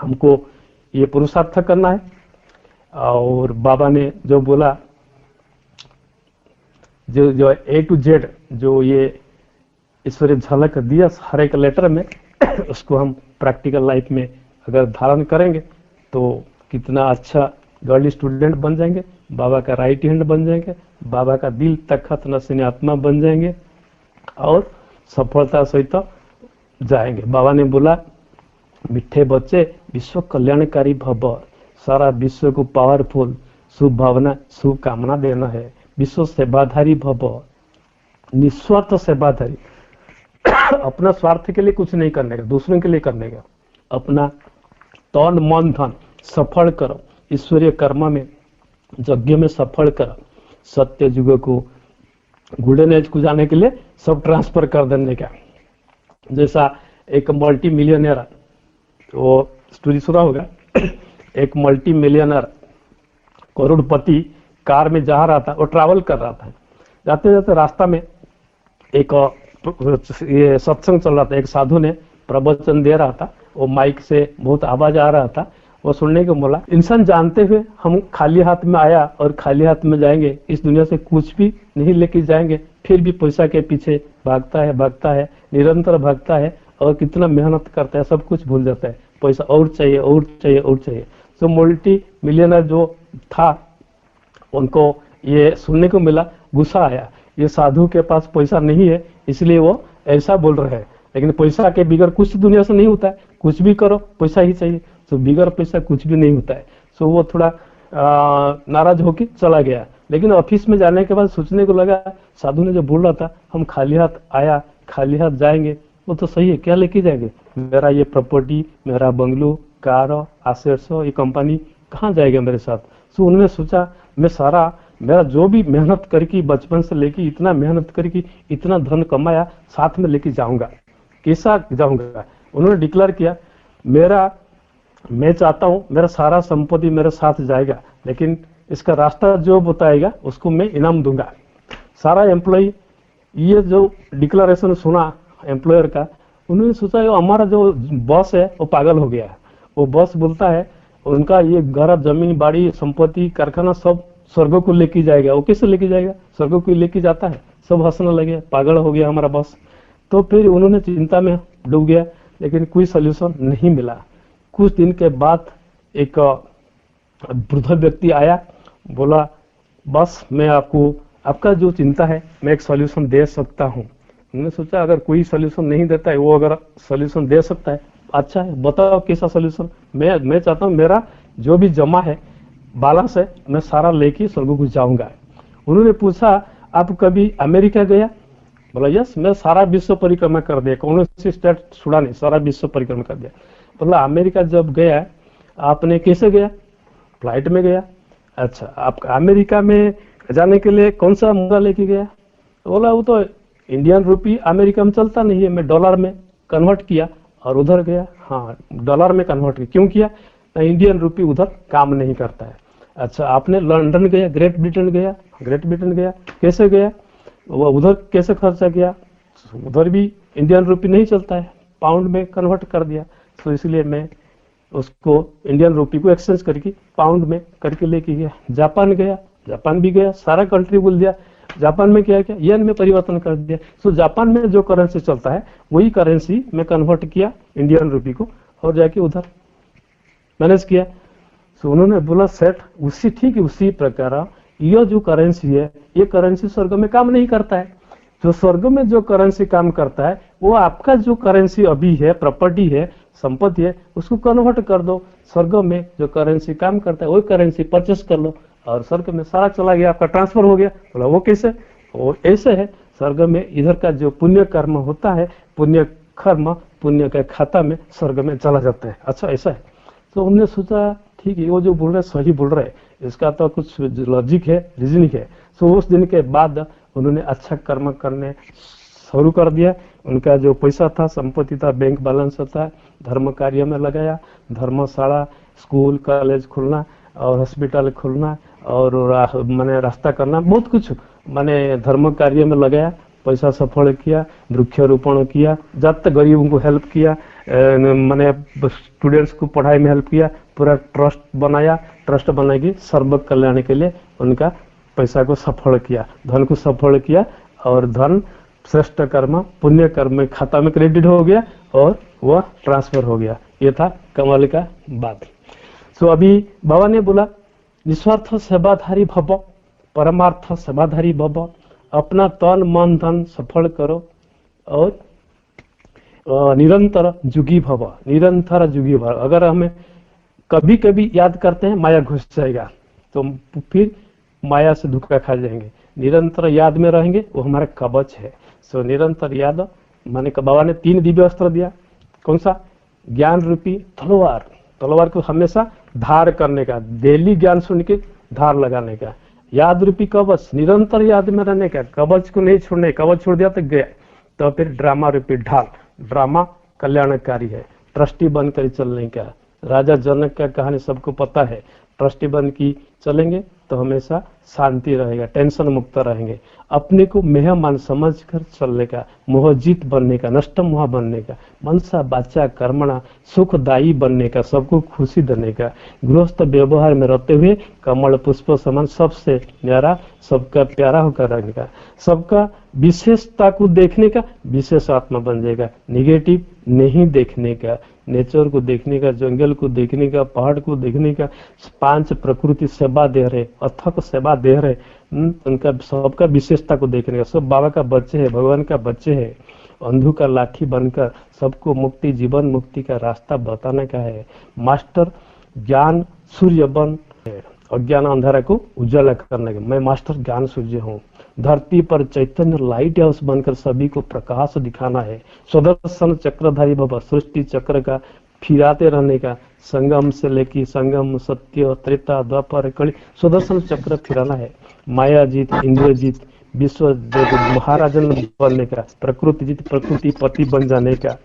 [SPEAKER 1] हमको ये पुरुषार्थ करना है। और बाबा ने जो बोला, जो ए टू जेड जो ये ईश्वरीय झलक दिया हर एक लेटर में, उसको हम प्रैक्टिकल लाइफ में अगर धारण करेंगे तो कितना अच्छा गर्ल स्टूडेंट बन जाएंगे, बाबा का राइट हैंड बन जाएंगे, बाबा का दिल तखत नसीन आत्मा बन जाएंगे और सफलता सहित जाएंगे। बाबा ने बोला, मिठे बच्चे विश्व कल्याणकारी भव, सारा विश्व को पावरफुल शुभ भावना, शुभ कामना देना है। विश्व सेवाधारी भव, निस्वार्थ सेवाधारी, अपना स्वार्थ के लिए कुछ नहीं करने का, दूसरों के लिए करने का। अपना तन मन धन सफल करो, ईश्वरीय कर्म में, यज्ञ में सफल करो। सत्य युग को, गोल्डन एज को जाने के लिए सब ट्रांसफर कर देने का। जैसा एक मल्टी मिलियनर, वो स्टोरी सुना होगा। एक मल्टी मिलियनर करोड़पति कार में जा रहा था, वो ट्रैवल कर रहा था। जाते जाते रास्ता में एक ये सत्संग चल रहा था, एक साधु ने प्रवचन दे रहा था, वो माइक से बहुत आवाज आ रहा था, वो सुनने को मिला। इंसान जानते हुए हम खाली हाथ में आया और खाली हाथ में जाएंगे, इस दुनिया से कुछ भी नहीं लेके जाएंगे, फिर भी पैसा के पीछे भागता है, निरंतर भागता है और कितना मेहनत करता है, सब कुछ भूल जाता है, पैसा और चाहिए और चाहिए और चाहिए। तो मल्टी मिलियनर जो था, उनको ये सुनने को मिला, गुस्सा आया, ये साधु के पास पैसा नहीं है इसलिए वो ऐसा बोल रहे हैं, लेकिन पैसा के बिगड़ कुछ दुनिया से नहीं होता है, कुछ भी करो पैसा ही चाहिए, तो बिगड़ पैसा कुछ भी नहीं होता है। सो वो थोड़ा नाराज होके चला गया। लेकिन ऑफिस में जाने के बाद सोचने को लगा, साधु ने जो बोल रहा था हम खाली हाथ आया खाली हाथ जाएंगे, वो तो सही है, क्या लेके जाएंगे, मेरा ये प्रॉपर्टी, मेरा बंगलो, कार, एसेट्स, ये कंपनी कहाँ जाएगा मेरे साथ। सो उन्होंने सोचा मैं सारा मेरा जो भी मेहनत करके बचपन से लेके इतना मेहनत करके इतना धन कमाया साथ में लेके जाऊंगा, कैसा जाऊंगा। उन्होंने डिक्लेयर किया मैं चाहता हूं मेरा सारा संपत्ति मेरे साथ जाएगा, लेकिन इसका रास्ता जो बताएगा उसको मैं इनाम दूंगा। सारा एम्प्लॉय ये जो डिक्लेरेशन सुना एम्प्लॉयर का, उन्होंने सोचा हमारा जो बॉस है वो पागल हो गया है। वो बॉस बोलता है उनका ये घर, जमीन, बाड़ी, संपत्ति, कारखाना सब स्वर्ग को लेके जाएगा, वो कैसे लेके जाएगा, स्वर्ग को लेके जाता है। सब हंसने लगे, पागल हो गया हमारा बॉस। तो फिर उन्होंने चिंता में डूब गया, लेकिन कोई सोल्यूशन नहीं मिला। कुछ दिन के बाद एक वृद्ध व्यक्ति आया, बोला बस मैं आपका जो चिंता है मैं एक सॉल्यूशन दे सकता हूँ। उन्होंने सोचा अगर कोई सॉल्यूशन नहीं देता है, वो अगर सॉल्यूशन दे सकता है अच्छा है, बताओ कैसा सॉल्यूशन। मैं चाहता हूँ मेरा जो भी जमा है बैलेंस है मैं सारा लेके स्वर्ग को जाऊंगा। उन्होंने पूछा आप कभी अमेरिका गया, बोला यस मैं सारा विश्व परिक्रमा कर दिया, कौन सी स्टेट छुड़ा नहीं, सारा विश्व परिक्रमा कर दिया। बोला अमेरिका जब गया आपने कैसे गया, फ्लाइट में गया। अच्छा आप अमेरिका में जाने के लिए कौन सा मुद्रा लेके गया, बोला वो तो इंडियन रुपी अमेरिका में चलता नहीं है, मैं डॉलर में कन्वर्ट किया और उधर गया। हाँ डॉलर में कन्वर्ट किया, क्यों किया, इंडियन रुपी उधर काम नहीं करता है। अच्छा आपने लंदन गया, ग्रेट ब्रिटेन गया, कैसे गया, वो उधर कैसे खर्चा किया, उधर भी इंडियन रुपी नहीं चलता है, पाउंड में कन्वर्ट कर दिया। तो इसलिए मैं उसको इंडियन रुपी को एक्सचेंज करके पाउंड में करके लेके गया। जापान भी गया, सारा कंट्री बोल दिया। जापान में क्या किया, येन में परिवर्तन कर दिया। सो जापान में जो करेंसी चलता है वही करेंसी में कन्वर्ट किया इंडियन रुपी को और जाके उधर मैनेज किया। सो उन्होंने बोला सेठ उसी प्रकार यह जो करेंसी है ये करेंसी स्वर्ग में काम नहीं करता है। जो स्वर्ग में जो करेंसी काम करता है वो आपका जो करेंसी अभी है, प्रॉपर्टी है, संपत्ति है, उसको कन्वर्ट कर दो। स्वर्ग में जो करेंसी काम करता है वही करेंसी परचेस कर लो और स्वर्ग में सारा चला गया, आपका ट्रांसफर हो गया। बोला वो कैसे, वो ऐसे है, स्वर्ग में इधर का जो पुण्य कर्म होता है, पुण्य कर्म पुण्य के खाता में स्वर्ग में चला जाता है। अच्छा ऐसा है। तो हमने सोचा ठीक है वो जो बोल रहे सही बोल रहे, इसका तो कुछ लॉजिक है, रीजनिंग है। तो उस दिन के बाद उन्होंने अच्छा कर्म करने शुरू कर दिया। उनका जो पैसा था, संपत्ति था, बैंक बैलेंस था, धर्म कार्य में लगाया। धर्मशाला, स्कूल, कॉलेज खोलना और हॉस्पिटल खोलना और माने रास्ता करना, बहुत कुछ माने धर्म कार्य में लगाया। पैसा सफल किया, वृक्षारोपण किया, जाते गरीबों को हेल्प किया, माने स्टूडेंट्स को पढ़ाई में हेल्प किया, पूरा ट्रस्ट बनाया। ट्रस्ट बना के सर्व कल्याण के लिए उनका पैसा को सफल किया, धन को सफल किया और धन श्रेष्ठ कर्म पुण्य कर्म में खाता में क्रेडिट हो गया और वह ट्रांसफर हो गया। ये था कमाल का बात। सो अभी बाबा ने बोला निस्वार्थ सेवाधारी भव, परमार्थ सेवाधारी भव, अपना तन मन धन सफल करो और निरंतर जुगी भव, निरंतर जुगी भव। अगर हमें कभी कभी याद करते हैं माया घुस जाएगा तो फिर माया से धोखा खा जाएंगे। निरंतर याद में रहेंगे वो हमारा कवच है। सो निरंतर याद माने बाबा ने 3 दिव्य अस्त्र दिया। कौन सा, ज्ञान रूपी तलवार, तलवार को हमेशा धार करने का, डेली ज्ञान सुन के धार लगाने का। याद रूपी कवच, निरंतर याद में रहने का, कवच को नहीं छोड़ने, कवच छोड़ दिया तो गया। तो फिर ड्रामा रूपी ढाल, ड्रामा कल्याणकारी है। ट्रस्टी बनकर चलने का, राजा जनक का कहानी सबको पता है। ट्रस्टी बन की चलेंगे तो हमेशा शांति रहेगा, टेंशन मुक्त रहेंगे। अपने को मेहमान समझ कर चलने का, मोहजीत बनने का, नष्ट मोह बनने का, मनसा वाचा कर्मणा सुखदायी बनने का, सबको खुशी देने का, गृहस्थ व्यवहार में रहते हुए कमल पुष्प समान सबसे न्यारा, सबका प्यारा होकर रहने का, सबका विशेषता को देखने का, विशेष आत्मा बन जाएगा। निगेटिव नहीं देखने का, नेचर को देखने का, जंगल को देखने का, पहाड़ को देखने का, पांच प्रकृति सेवा दे रहे, अथक सेवा दे रहे, उनका सबका विशेषता को देखने का। सब बाबा का बच्चे है, भगवान का बच्चे है। अंधु का लाठी बनकर सबको मुक्ति, जीवन मुक्ति का रास्ता बताने का है। मास्टर ज्ञान सूर्य बन है, अज्ञान अंधारा को उजाला करने का। मैं मास्टर ज्ञान सूर्य हूँ। धरती पर चैतन्य लाइट हाउस बनकर सभी को प्रकाश दिखाना है। सुदर्शन चक्रधारी बाबा सृष्टि चक्र का फिराते रहने का, संगम से लेकर संगम, सत्य, त्रेता, द्वापर, कली, सुदर्शन चक्र फिराना है। माया जीत, इंद्र जीत, विश्व महाराजन बनने का, प्रकृति जीत, प्रकृति पति बन जाने का,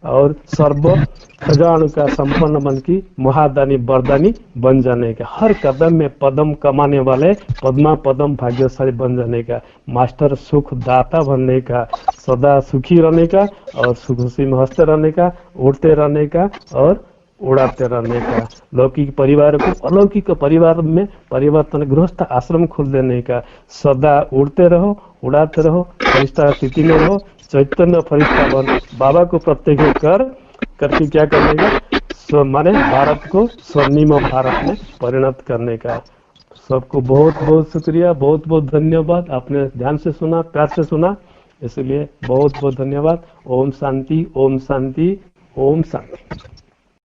[SPEAKER 1] और सर्व खजान का संपन्न बन की महादानी वरदानी बन जाने का। हर कदम में पदम कमाने वाले पद्मा पदम भाग्यशाली बन जाने का। मास्टर सुख दाता बनने का, सदा सुखी रहने का और खुशी में हंसते रहने का, उड़ते रहने का और उड़ाते रहने का। लौकिक परिवार को अलौकिक परिवार में परिवर्तन, गृहस्थ आश्रम खोल देने का। सदा उड़ते रहो, उड़ाते रहो, फरिश्ता स्थिति में रहो, चैतन्य फरिश्ता बन बाबा को प्रत्यक्ष करके क्या करने का, माने भारत को स्वर्णिम भारत में परिणत करने का। सबको बहुत बहुत शुक्रिया, बहुत बहुत धन्यवाद। आपने ध्यान से सुना, प्यार से सुना, इसलिए बहुत बहुत धन्यवाद। ओम शांति, ओम शांति, ओम शांति।